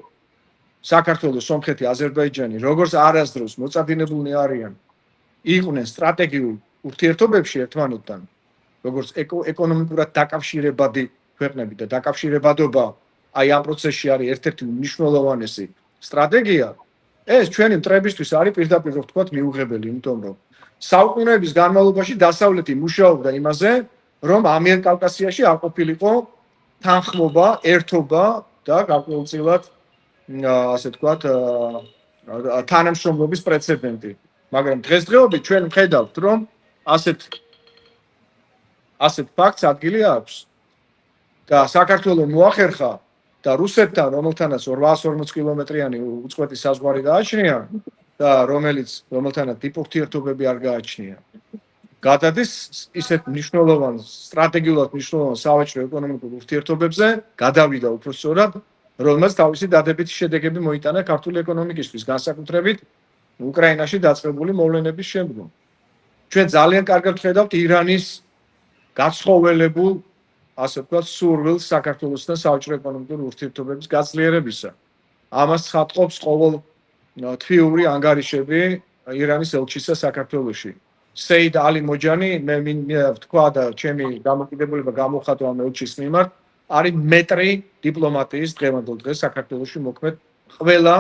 საქართველო, სომხეთი, აზერბაიჯანი, როგორც არასდროს მოწადინებულნი არიან, იყვნენ სტრატეგიულ ურთიერთობებში ერთმანეთთან, როგორც ეკონომიკურად დაკავშირებადი ქვეყნები და დაკავშირებადობა აი ამ პროცესში არის ერთ-ერთი მნიშვნელოვანესი სტრატეგია. ეს ჩვენი მტრებისთვის არის პირდაპირ ვთქვათ მიუღებელი, იმიტომ რომ საუკუნეების განმავლობაში დასავლეთი მუშაობდა იმაზე, რომ ამიერკავკასიაში არ ყოფილიყო თანხმობა, ერთობა და გარკვეულწილად ასე ვთქვათ თანამშრომლობის პრეცედენტი. მაგრამ დღესდღეობით ჩვენ ვხედავთ, რომ ასეთ ფაქტს ადგილი აქვს და საქართველოს მოახერხა და რუსეთთან, რომელთანაც 840 კილომეტრიანი უწყვეტი საზღვარი გააჩნია და რომელთანაც ურთიერთობები არ გააჩნია. გადადის ისეთ მნიშვნელოვან, სტრატეგიულად მნიშვნელოვან სავაჭრო ეკონომიკურ ურთიერთობებზე, გადავიდა უფრო სწორად, რომელმაც თავისი დადებითი შედეგები მოიტანა ქართული ეკონომიკისთვის, განსაკუთრებით უკრაინაში დაწყებული მოვლენების შემდგომ. ჩვენ ძალიან კარგად ხედავთ ირანის გაცხოველებულ, ასე ვთქვათ, სურვილს საქართველოსთან სავაჭრო ეკონომიკური ურთიერთობების გაძლიერებისა. ამას ცხადყოფს ყოველ თვიური ანგარიშები ირანის ელჩისა საქართველოში. სეიდ ალი მოჯანი, მე ვთქვა და ჩემი დამოკიდებულება გამოხატვა ამ ელჩის მიმართ, არის მეტრი დიპლომატიის დღევანდელ დღეს საქართველოში მოქმედ ყველა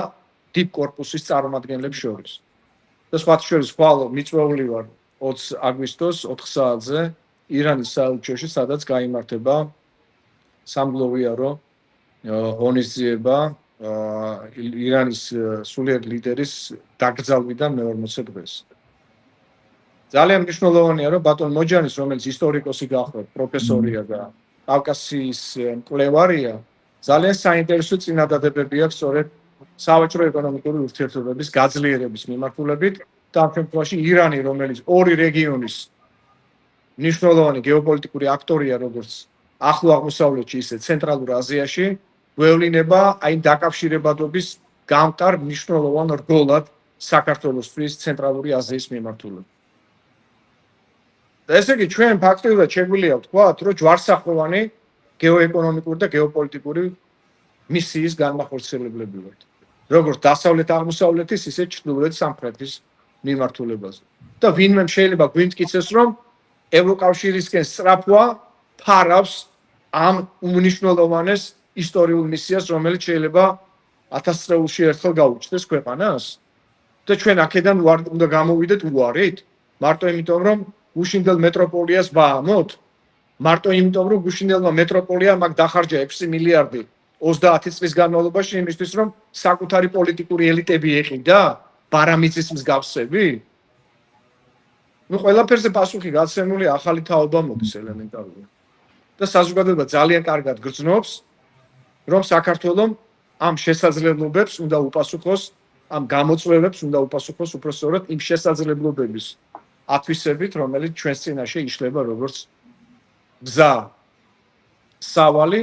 დიპკორპუსის წარმომადგენლებს შორის. და სხვათა შორის ხვალ მიწვეული ვარ 20 აგვისტოს 4 საათზე ირანის საელჩოში, სადაც გაიმართება სამგლოვიარო ღონისძიება ირანის სულიერ ლიდერის დაკრძალვიდან მე-40 დღეს. ძალიან მნიშვნელოვანია, რომ ბატონ მოჯანის, რომელიც ისტორიკოსი გახლავთ, პროფესორია და კავკასიის მკვლევარია, ძალიან საინტერესო წინადადებები აქვს სწორედ სავაჭრო ეკონომიკური ურთიერთობების გაძლიერების მიმართულებით და ამ შემთხვევაში ირანი, რომელიც ორი რეგიონის მნიშვნელოვანი გეოპოლიტიკური აქტორია, როგორც ახლო აღმოსავლეთში, ისე ცენტრალურ აზიაში, გვევლინება აი დაკავშირებადობის გამტარ მნიშვნელოვან რგოლად საქართველოსთვის ცენტრალური აზიის მიმართულებით. და ესე იგი ჩვენ ფაქტიურად შეგვიძლია ვთქვათ, რომ ჯვარსახოვანი გეოეკონომიკური და გეოპოლიტიკური მისიის განმახორციელებლები ვართ. როგორც დასავლეთ აღმოსავლეთის, ისე ჩრდილოეთ სამხრეთის მიმართულებაზე. და ვინმე შეიძლება გვიმტკიცეს, რომ ევროკავშირისკენ სწრაფვა ფარავს ამ უმნიშვნელოვანეს ისტორიულ მისიას, რომელიც შეიძლება 1000 წელში ერთხელ გაუჩნდეს ქვეყანას. და ჩვენ აქედან უნდა გამოვიდეთ უარით, მარტო იმიტომ, რომ გუშინდელ მეტროპოლიას ვაამოთ, მარტო იმიტომ, რომ გუშინდელმა მეტროპოლიამ აქ დახარჯა 6 მილიარდი 30 წლის განმავლობაში იმისთვის, რომ საკუთარი პოლიტიკური ელიტები ეყიდა ბარამიწის მსგავსები. ნუ ყველაფერზე პასუხი გაცემული ახალი თაობა მოდის ელემენტარულად. და საზოგადოება ძალიან კარგად გრძნობს, რომ საქართველოს ამ შესაძლებლობებს უნდა უპასუხოს, ამ გამოწვევებს უნდა უპასუხოს უფრო სწორად იმ შესაძლებლობების ათვისებით, რომელიც ჩვენს წინაშე იშლება როგორც გზა სავალი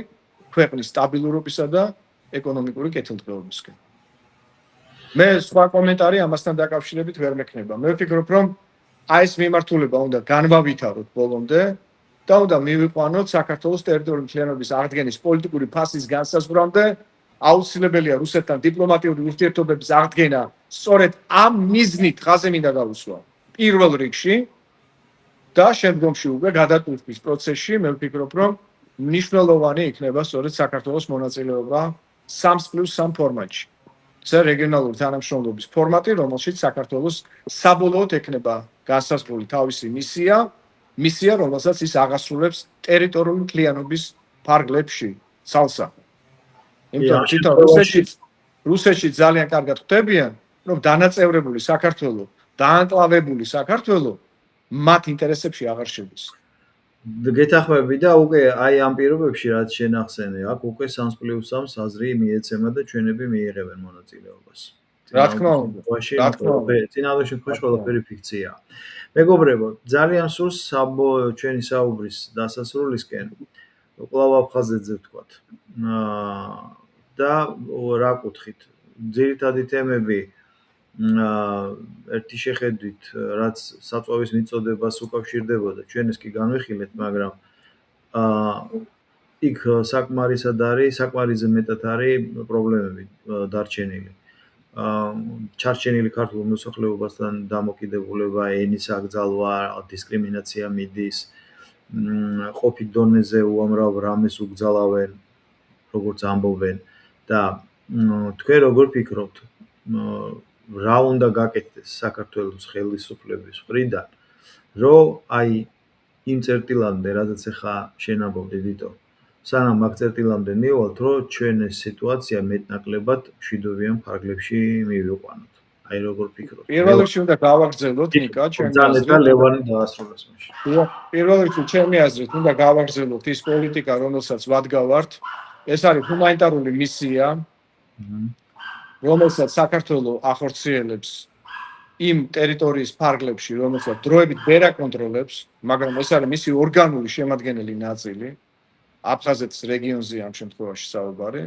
ქვეყნის სტაბილურობისა და ეკონომიკური კეთილდღეობისკენ. მე სხვა კომენტარი ამასთან დაკავშირებით ვერ მექნება. მე ვფიქრობ, რომ აი ეს მიმართულება უნდა განვავითაროთ ბოლომდე და უნდა მივიყვანოთ საქართველოს ტერიტორიული მთლიანობის აღდგენის პოლიტიკური ფასის განსაზღვრამდე აუცილებელია რუსეთთან დიპლომატიური ურთიერთობების აღდგენა სწორედ ამ მიზნით ხაზზე მინდა გავუსვა. პირველ რიგში და შემდგომში უკვე გადატვირთვის პროცესში მე ვფიქრობ, რომ მნიშვნელოვანი იქნება სწორედ საქართველოს მონაწილეობა 3+3 ფორმატში. ეს რეგიონალური თანამშრომლობის ფორმატი, რომელშიც საქართველოს საბოლოოდ ექნება განსაზღვრული თავისი მისია მისია, რომელსაც ის აღასრულებს ტერიტორიული მთლიანობის ფარგლებში, ცალსა. იმიტომ თვითონ რუსეთში ძალიან კარგად ხვდებიან, რომ დანაწევრებული საქართველო, დაანკლავებული საქართველო მათ ინტერესებში აღარ შედის. გეთახმები და უკვე აი ამ პირობებში რაც შენახსენე, აქ უკვე 3+3 აზრი მიეცემა და ჩვენები მიიღებენ მონაწილეობას. რა თქმა უნდა, წინააღმდეგ შემთხვევაში ყველაფერი ფიქციაა. მეგობრებო, ძალიან სურს ჩვენი საუბრის დასასრულისკენ კვლავ აფხაზეთზე ვთქვათ. და რა კუთხით? ძირითადი თემები ერთი შეხედვით, რაც საწვავის მიწოდებას უკავშირდებოდა, ჩვენ ეს კი განვიხილეთ, მაგრამ იქ საკმარისად არის, საკმარისზე მეტად არის პრობლემები დარჩენილი. ჩარჩენილი ქართულ მოსახლეობასთან დამოკიდებულება, ენის აკრძალვა, დისკრიმინაცია მიდის, ყოფით დონეზე უამრავ რამეს უგზალავენ, როგორც ამბობენ და თქვენ როგორ ფიქრობთ, რა უნდა გაკეთდეს საქართველოს ხელისუფლების მხრიდან, რომ აი იმ წერტილამდე, რადგან ახლა შენაბობდი დიტო, სანამ მაგ წერტილამდე მივალთ, რომ ჩვენ ეს სიტუაცია მეტნაკლებად მშვიდობიან ფარგლებში მივიყვანოთ. აი როგორ ფიქრობთ? პირველ რიგში უნდა გავაგრძელოთ ნიკა, ჩემი აზრით და ლევანი დაასრულოს მაშინ. პირველ რიგში ჩემი აზრით უნდა გავაგრძელოთ ის პოლიტიკა, რომელსაც ვადგავართ. ეს არის ჰუმანიტარული მისია, რომელსაც საქართველო ახორციელებს იმ ტერიტორიის ფარგლებში, რომელსაც დროებით ვერ აკონტროლებს, მაგრამ ეს არის მისი ორგანული შემადგენელი ნაწილი. აფხაზეთის რეგიონზე ამ შემთხვევაში საუბარი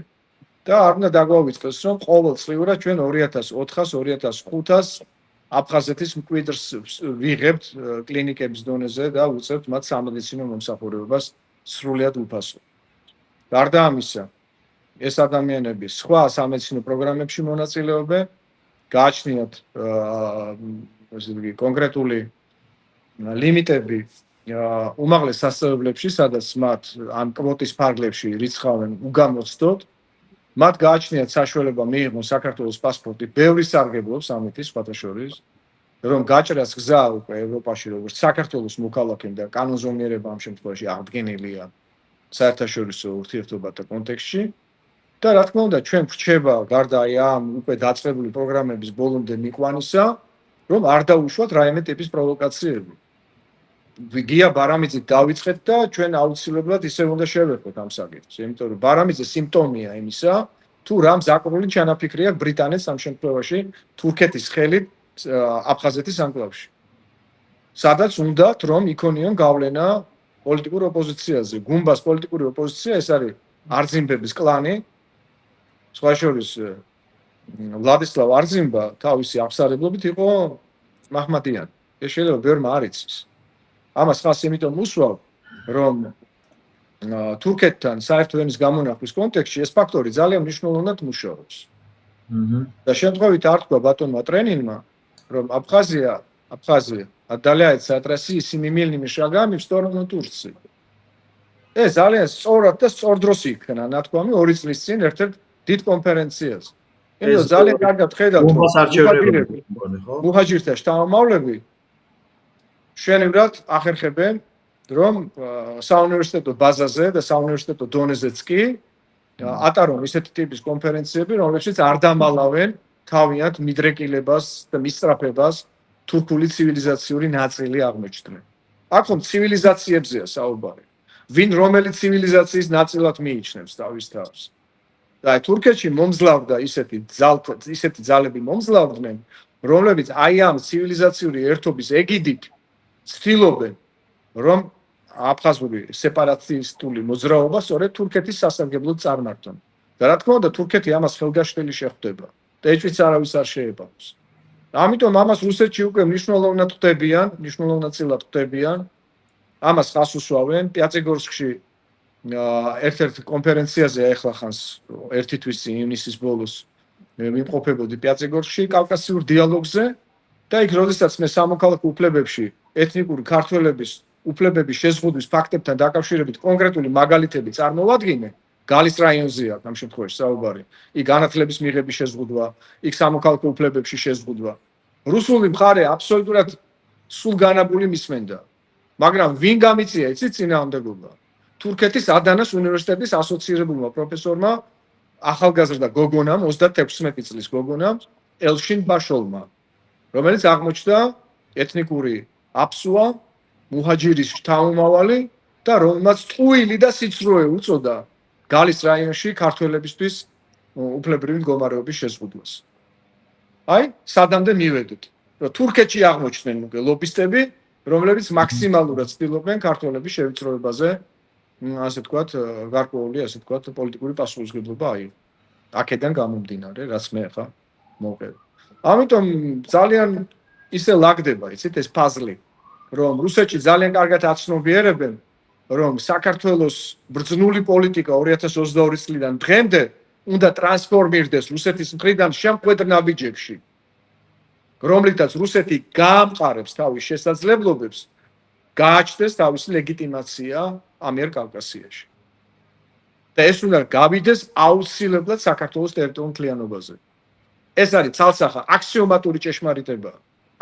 და არ უნდა დაგვაუწყდეს, რომ ყოველწლიურად ჩვენ 2400-2500 აფხაზეთის მკვიდრს ვიღებთ კლინიკების დონეზე და უწევთ მათ სამედიცინო მომსახურებას სრულიად უფასო. გარდა ამისა, ეს ადამიანები სხვა სამედიცინო პროგრამებში მონაწილეობენ, გააჩნიათ კონკრეტული ლიმიტები უმაღლეს სასწავლებლებში, სადაც მათ ამ კვოტის ფარგლებში რიცხავენ უგამოცდოდ, მათ გააჩნიათ საშუალება მიიღონ საქართველოს პასპორტი, ბევრი სარგებლობს ამითი სხვათა შორის, რომ გაჭრას გზა უკვე ევროპაში, როგორც საქართველოს მოქალაქემ და კანონზომიერება ამ შემთხვევაში აღდგენილია საერთაშორისო ურთიერთობათა კონტექსტში. და რა თქმა უნდა, ჩვენ ვრჩება გარდა აი ამ უკვე დაწყებული პროგრამების ბოლომდე მიყვანისა, რომ არ დაუშვათ რაიმე ტიპის პროვოკაციები. გია ბარამიძით დავიწყეთ და ჩვენ აუცილებლად ისევ უნდა შევერხოთ ამ საკითხს, იმიტომ რომ ბარამიძე სიმპტომია იმისა, თუ რა მზაკრული ჩანაფიქრი აქვს ბრიტანეთს ამ შემთხვევაში თურქეთის ხელით აფხაზეთის ანკლავში. სადაც უნდათ რომ იქონიონ გავლენა პოლიტიკურ ოპოზიციაზე. გუმბას პოლიტიკური ოპოზიცია ეს არის არძიმბების კლანი. სხვა შორის ვლადისლავ არძიმბა თავისი აღსარებლობით იყო მაჰმადიანი. ეს შეიძლება ბევრმა არ იცის. ამას ხას იმიტომ უსვავ, რომ თურქეთთან საერთო ენის გამონახვის კონტექსტში ეს ფაქტორი ძალიან მნიშვნელოვნად მუშაობს. და შემთხვევით არ თქვა ბატონმა ტრენინმა, რომ აფხაზია отдаляется от России 7 мильными шагами в сторону Турции. ეს ძალიან სწორად და სწორ დროს იქნა ნათქვამი 2 წლის წინ ერთ-ერთ დიდ კონფერენციაზე. ეს ძალიან კარგად ხედავთ, რომ მუჰაჯირთა შთამომავლები შენივრად ახერხებენ, რომ საუნივერსიტეტო ბაზაზე და საუნივერსიტეტო დონეზეც კი ატარონ ისეთი ტიპის კონფერენციები, რომლებშიც არ დამალავენ თავიანთ მიდრეკილებას და მისწრაფებას თურქული ცივილიზაციური ნაწილი აღმოჩნდნენ. აქ ხომ ცივილიზაციებზეა საუბარი. ვინ რომელი ცივილიზაციის ნაწილად მიიჩნევს თავის თავს. და თურქეთში მომძლავდა ისეთი ძალები მომძლავდნენ, რომლებიც აი ამ ცივილიზაციური ერთობის ეგიდით ცდილობენ, რომ აფხაზური სეპარატისტული მოძრაობა სწორედ თურქეთის სასარგებლოდ წარმართონ. და რა თქმა უნდა, თურქეთი ამას ხელგაშლილი შეხვდება და ეჭვიც არავის არ შეებავს. ამიტომ ამას რუსეთში უკვე მნიშვნელოვნად ხვდებიან. ამას ხას უსვავენ პიაცეგორსკში ერთ-ერთ კონფერენციაზე ახლა ხანს ერთი თვის ივნისის ბოლოს მიმყოფებოდი პიაცეგორსკში კავკასიურ დიალოგზე და იქ როდესაც მე სამოქალაქო უფლებებში ეთნიკური ქართველების უფლებების შეზღუდვის ფაქტებთან დაკავშირებით კონკრეტული მაგალითები წარმოვადგინე, გალის რაიონზეა ამ შემთხვევაში საუბარი. იქ განათლების მიღების შეზღუდვა, იქ სამოქალაქო უფლებებში შეზღუდვა. რუსული მხარე აბსოლუტურად სულ განაბული მისმენდა. მაგრამ ვინ გამიწია იცი წინააღმდეგობა? თურქეთის ადანას უნივერსიტეტის ასოცირებულმა პროფესორმა ახალგაზრდა გოგონამ 36 წლის გოგონამ ელშინ ბაშოლმა, რომელიც აღმოჩნდა ეთნიკური აფსუა, მუჰაჯირის შთამომავალი და რომელმაც ტყუილი და სიცრუე უწოდა გალის რაიონში ქართველებისთვის უფლებრივი მდგომარეობის შეზღუდვას. აი, სადამდე მივედით, რომ თურქეთში აღმოჩნდნენ ლობისტები, რომლებიც მაქსიმალურად ცდილობენ ქართველების შევიწროებაზე, ასე ვთქვათ, გარკვეული, ასე ვთქვათ, პოლიტიკური პასუხისმგებლობა აიღო. აქედან გამომდინარე, რაც მე ხა მოვყევი. ამიტომ ძალიან ისე ლაგდება, იცით, ეს ფაზლი, რომ რუსეთში ძალიან კარგად აცნობიერებენ, რომ საქართველოს ბრძნული პოლიტიკა 2022 წლიდან დღემდე უნდა ტრანსფორმირდეს რუსეთის მხრიდან შემკვეთრ ნაბიჯებში, რომლითაც რუსეთი გაამყარებს თავის შესაძლებლობებს, გააჩნდეს თავისი ლეგიტიმაცია ამიერკავკასიაში. და ეს უნდა გავიდეს აუცილებლად საქართველოს ტერიტორიულ მთლიანობაზე. ეს არის ცალსახა აქსიომატური ჭეშმარიტება.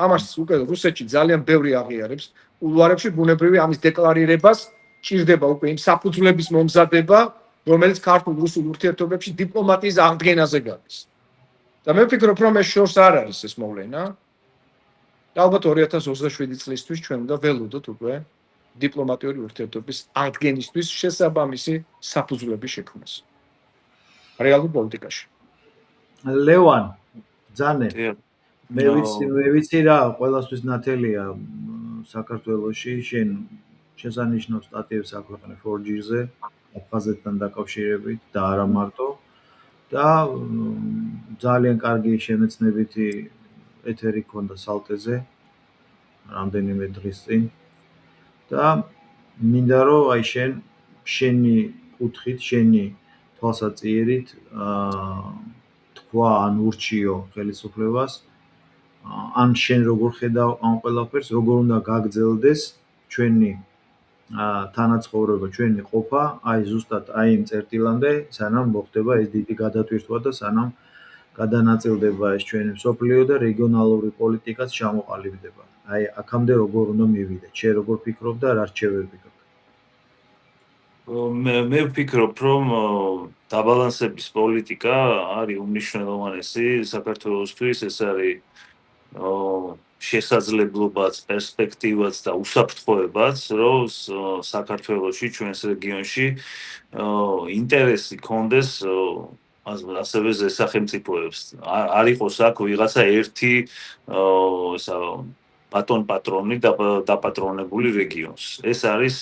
ამას უკვე რუსეთში ძალიან ბევრი აღიარებს, ულვარებში ბუნებრივი ამის დეკლარირებას ჭირდება უკვე იმ საფუძვლების მომზადება, რომელიც ქართულ-რუსულ ურთიერთობებში დიპლომატიის აღდგენაზე გადის. და მე ვფიქრობ, რომ ეს შორს არ არის ეს მოვლენა. და ალბათ 2027 წლისთვის ჩვენ უნდა ველოდოთ უკვე დიპლომატიური ურთიერთობის აღდგენისთვის შესაბამისი საფუძვლების შექმნას. რეალურ პოლიტიკაში. ლევან, ძანე, დიახ. მე ვიცი რა, ყველასთვის ნათელია საქართველოში შენ შესანიშნავ სტატიებს აქვეყნე 4G-ზე, აფხაზეთთან დაკავშირებით და არა მარტო. და ძალიან კარგი შემეცნებითი ეთერი ქონდა სალტეზე რამდენიმე დღის წინ. და მინდა რომ აი შენი კუთხით, შენი თვალსაჩინით თქვა ან ურჩიო ხელისუფლებას, ან შენ როგორ ხედავ ამ ყველაფერს, როგორ უნდა გაგრძელდეს ჩვენი თანაცხოვრება, ჩვენი ყოფა, აი ზუსტად აი იმ წერტილამდე, სანამ მოხდება ეს დიდი გადატვირთვა და სანამ გადანაწილდება ეს ჩვენი მსოფლიო და რეგიონალური პოლიტიკაც ჩამოყალიბდება. აი აქამდე როგორ უნდა მივიდეთ? შენ როგორ ფიქრობ და რა რჩევები გაქვს? მე ვფიქრობ, რომ დაბალანსების პოლიტიკა არის უმნიშვნელოვანესი საქართველოსთვის, ეს არის შესაძლებლობაც, პერსპექტივაც და უსაფრთხოებაც, რომ საქართველოში, ჩვენს რეგიონში ინტერესი კონდეს ასევე სახელმწიფოებს. არ იყოს აქ ვიღაცა ერთი ესა ბატონ პატრონი დაპატრონებული რეგიონს. ეს არის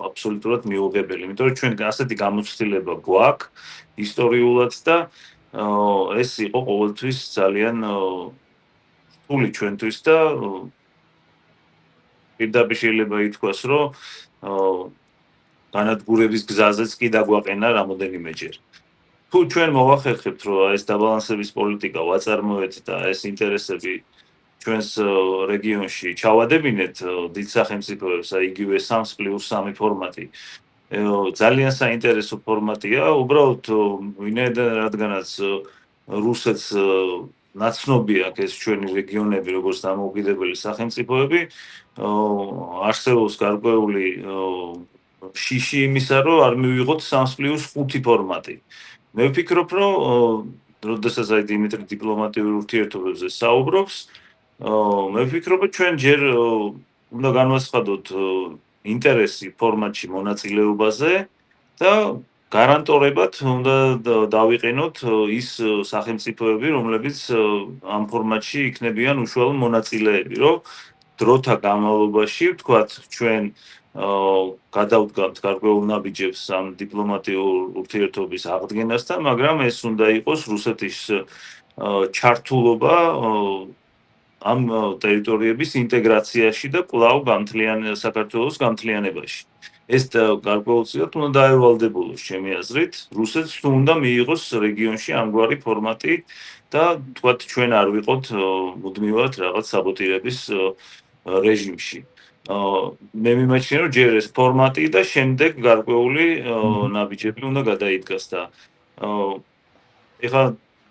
აბსოლუტურად მიუღებელი, იმიტომ რომ ჩვენ ასეთი გამოცდილება გვაქვს ისტორიულად და ეს იყო ყოველთვის ძალიან რთული ჩვენთვის და პირდაპირ შეიძლება ითქვას, რომ განადგურების გზაზეც კი დაგვაყენა რამოდენიმეჯერ. თუ ჩვენ მოვახერხებთ, რომ ეს დაბალანსების პოლიტიკა ვაწარმოეთ და ეს ინტერესები ჩვენს რეგიონში ჩავადებინეთ დიდ სახელმწიფოებს, აი იგივე 3+3 ფორმატი. ძალიან საინტერესო ფორმატია, უბრალოდ ვინაიდან რადგანაც რუსეთს ნაცნობი აქვს ეს ჩვენი რეგიონები, როგორც დამოუკიდებელი სახელმწიფოები, არსებობს გარკვეული შიში იმისა, რომ არ მივიღოთ 3+5 ფორმატი. მე ვფიქრობ, რომ როდესაც აი დიმიტრი დიპლომატიურ ურთიერთობებზე საუბრობს, მე ვფიქრობ, რომ ჩვენ ჯერ უნდა განვაცხადოთ ინტერესი ფორმატში მონაწილეობაზე და გარანტორებად უნდა დავიყენოთ ის სახელმწიფოები, რომლებიც ამ ფორმატში იქნებიან უშუალო მონაწილეები, რომ დროთა განმავლობაში, ვთქვათ, ჩვენ გადავდგამთ გარკვეულ ნაბიჯებს ამ დიპლომატიურ ურთიერთობის აღდგენასთან, მაგრამ ეს უნდა იყოს რუსეთის ჩართულობა ამ ტერიტორიების ინტეგრაციაში და კვლავ საქართველოს გამთლიანებაში. ეს გარკვეულწილად უნდა დაევალდებულოს ჩემი აზრით, რუსეთს თუ უნდა მიიღოს რეგიონში ამგვარი ფორმატი და თქვათ ჩვენ არ ვიყოთ მუდმივად რაღაც საბოტირების რეჟიმში. მე მიმაჩნია, რომ ჯერ ეს ფორმატი და შემდეგ გარკვეული ნაბიჯები უნდა გადაიდგას და ეხლა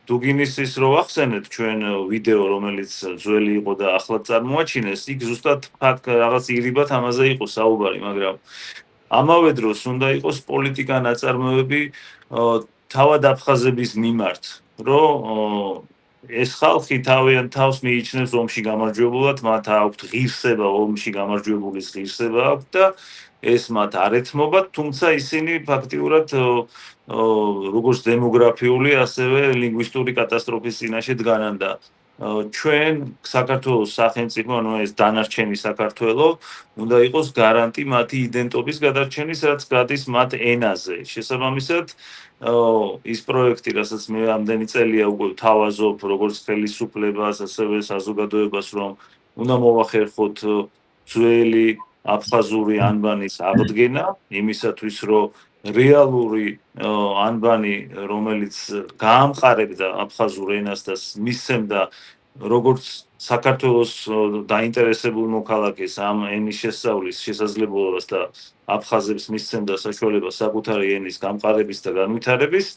დუგინის ის რო ახსენეთ ჩვენ ვიდეო რომელიც ძველი იყო და ახლა წარმოაჩინეს, იქ ზუსტად რაღაც ირიბად ამაზე იყო საუბარი, მაგრამ ამავე დროს უნდა იყოს პოლიტიკა ნაწარმოები თავად აფხაზების მიმართ, რომ ეს ხალხი თავიანთ თავს მიიჩნევს ომში გამარჯვებულად, მათ აქვთ ღირსება, ომში გამარჯვებულის ღირსება აქვთ და ეს მათ არ ეთმობათ, თუმცა ისინი ფაქტიურად როგორც დემოგრაფიული, ასევე ლინგვისტური კატასტროფის წინაშე დგანან და ჩვენ საქართველოს სახელმწიფო, ანუ ეს დანარჩენი საქართველო, უნდა იყოს გარანტი მათი იდენტობის გადარჩენის, რაც გადის მათ ენაზე. შესაბამისად, ის პროექტი, რასაც მე ამდენი წელია უკვე ვთავაზობ, როგორც ხელისუფლებას, ასევე საზოგადოებას, რომ უნდა მოვახერხოთ ძველი აფხაზური ანბანის აღდგენა, იმისათვის, რომ რეალური ანბანი, რომელიც გაამყარებდა აფხაზურ ენას და მისცემდა როგორც საქართველოს დაინტერესებულ მოქალაქეს ამ ენის შესწავლის შესაძლებლობას და აფხაზებს მისცემდა საშუალება საკუთარი ენის გამყარების და განვითარების,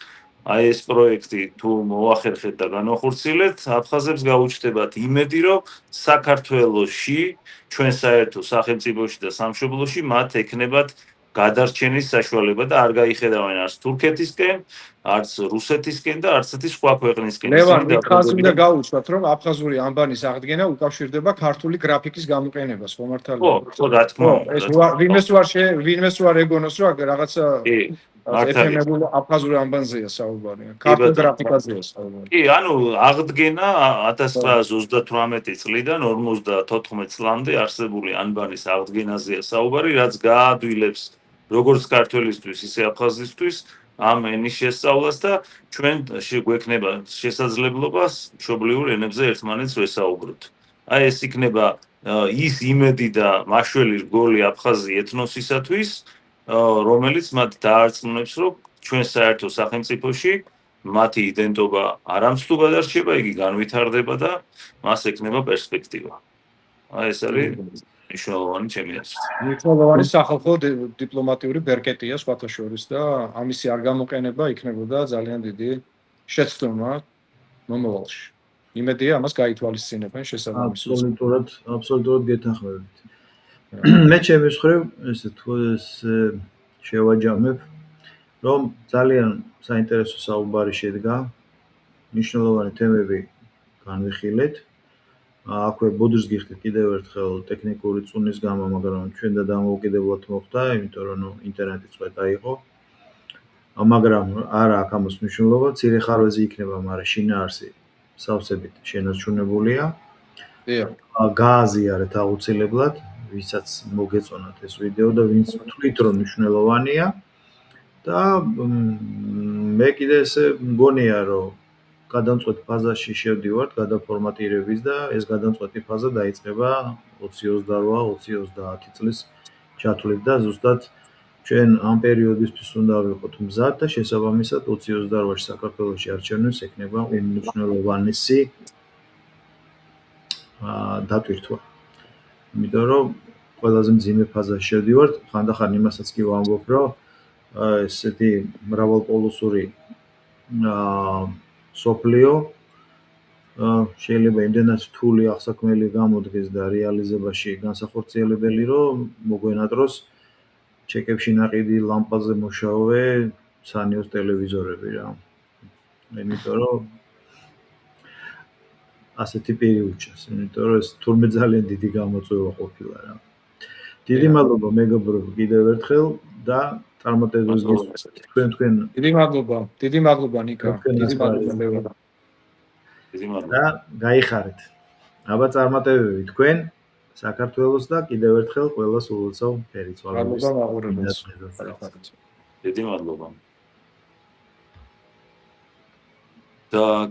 აი ეს პროექტი თუ მოახერხეთ და განვახორციელეთ, აფხაზებს გაუჩნდებათ იმედი, რომ საქართველოში, ჩვენ საერთო სახელმწიფოში და სამშობლოში მათ ექნებათ გადარჩენის საშუალება და არ გაიხედავენ არც თურქეთისკენ, არც რუსეთისკენ და არც სხვა ქვეყნისკენ. ლევან, ხაზი უნდა გაუშვათ, რომ აფხაზური ანბანის აღდგენა უკავშირდება ქართული გრაფიკის გამოყენებას, ხო მართალია? ხო, რა თქმა უნდა. ეს ვინმეს ვარ ეგონოს, რომ რაღაცა ეფემერულ აფხაზურ ანბანზეა საუბარი, ქართულ გრაფიკაზეა საუბარი. კი, ანუ აღდგენა 1938 წლიდან 54 წლამდე არსებული ანბანის აღდგენაზეა საუბარი, რაც გაადვილებს როგორც ქართველისთვის, ისე აფხაზისთვის ამ ენის შესწავლას და ჩვენ გვექნება შესაძლებლობა მშობლიურ ენებზე ერთმანეთს ვესაუბროთ. აი ეს იქნება ის იმედი და მაშველი რგოლი აფხაზი ეთნოსისათვის, რომელიც მათ დაარწმუნებს, რომ ჩვენ საერთო სახელმწიფოში მათი იდენტობა არამც თუ გადარჩება, იგი განვითარდება და მას ექნება პერსპექტივა. აი ეს არის მნიშვნელოვანი ჩემი აზრით. მნიშვნელოვანი სახალხო დიპლომატიური ბერკეტია სხვათა შორის და ამისი არ გამოყენება იქნებოდა ძალიან დიდი შეცდომა მომავალში. იმედია ამას გაითვალისწინებენ შესაბამისად. აბსოლუტურად გეთანხმებით. მე ჩემი მხრივ ესე თუ ეს შევაჯამებ, რომ ძალიან საინტერესო საუბარი შედგა, მნიშვნელოვანი თემები განვიხილეთ. აქვე ბოდრს გიხდით კიდევ ერთხელ ტექნიკური წუნის გამო, მაგრამ ჩვენ და დამოუკიდებლად მოხდა, იმიტომ რომ ინტერნეტი წვეტა იყო. მაგრამ არა აქვს ამას მნიშვნელობა, მცირე ხარვეზი იქნება, მაგრამ შინაარსი სავსებით შენარჩუნებულია. გააზიარეთ აუცილებლად, ვისაც მოგეწონათ ეს ვიდეო და ვინც თვლით რომ მნიშვნელოვანია და მე კიდე ესე მგონია რომ გადამწყვეტ ფაზაში შევდივართ გადაფორმატირების და ეს გადამწყვეტი ფაზა დაიწყება 2028-2030 წლის ჩათვლით და ზუსტად ჩვენ ამ პერიოდისთვის უნდა ვიყოთ მზად და შესაბამისად 2028-ში საქართველოში არჩევნებს ექნება უმნიშვნელოვანესი დატვირთვა. იმიტომ რომ ყველაზე მძიმე ფაზაში შევდივართ, ხანდახან იმასაც კი ვამბობ, რომ ესეთი მრავალპოლუსური სოფლიო შეიძლება იმდენად რთული აღსაქმელი გამოდგეს და რეალიზებაში განსახორციელებელი, რომ მოგვენატროს ჩეკებში ნაყიდი ლამპაზე მოშავე სანიოს ტელევიზორები რა. იმიტომ რომ ასეთი პირი უჩას, იმიტომ რომ ეს თურმე ძალიან დიდი გამოწვევა ყოფილა რა. დიდი მადლობა მეგობრებო კიდევ ერთხელ და წარმატებებს გისურვებთ თქვენ. დიდი მადლობა ნიკა. დიდი მადლობა ლევან. დიდი მადლობა. და გაიხარეთ. აბა წარმატებები თქვენ საქართველოს და კიდევ ერთხელ ყველას ულოცავ ფერიცვალების. მადლობა მაყურებელს. დიდი მადლობა. და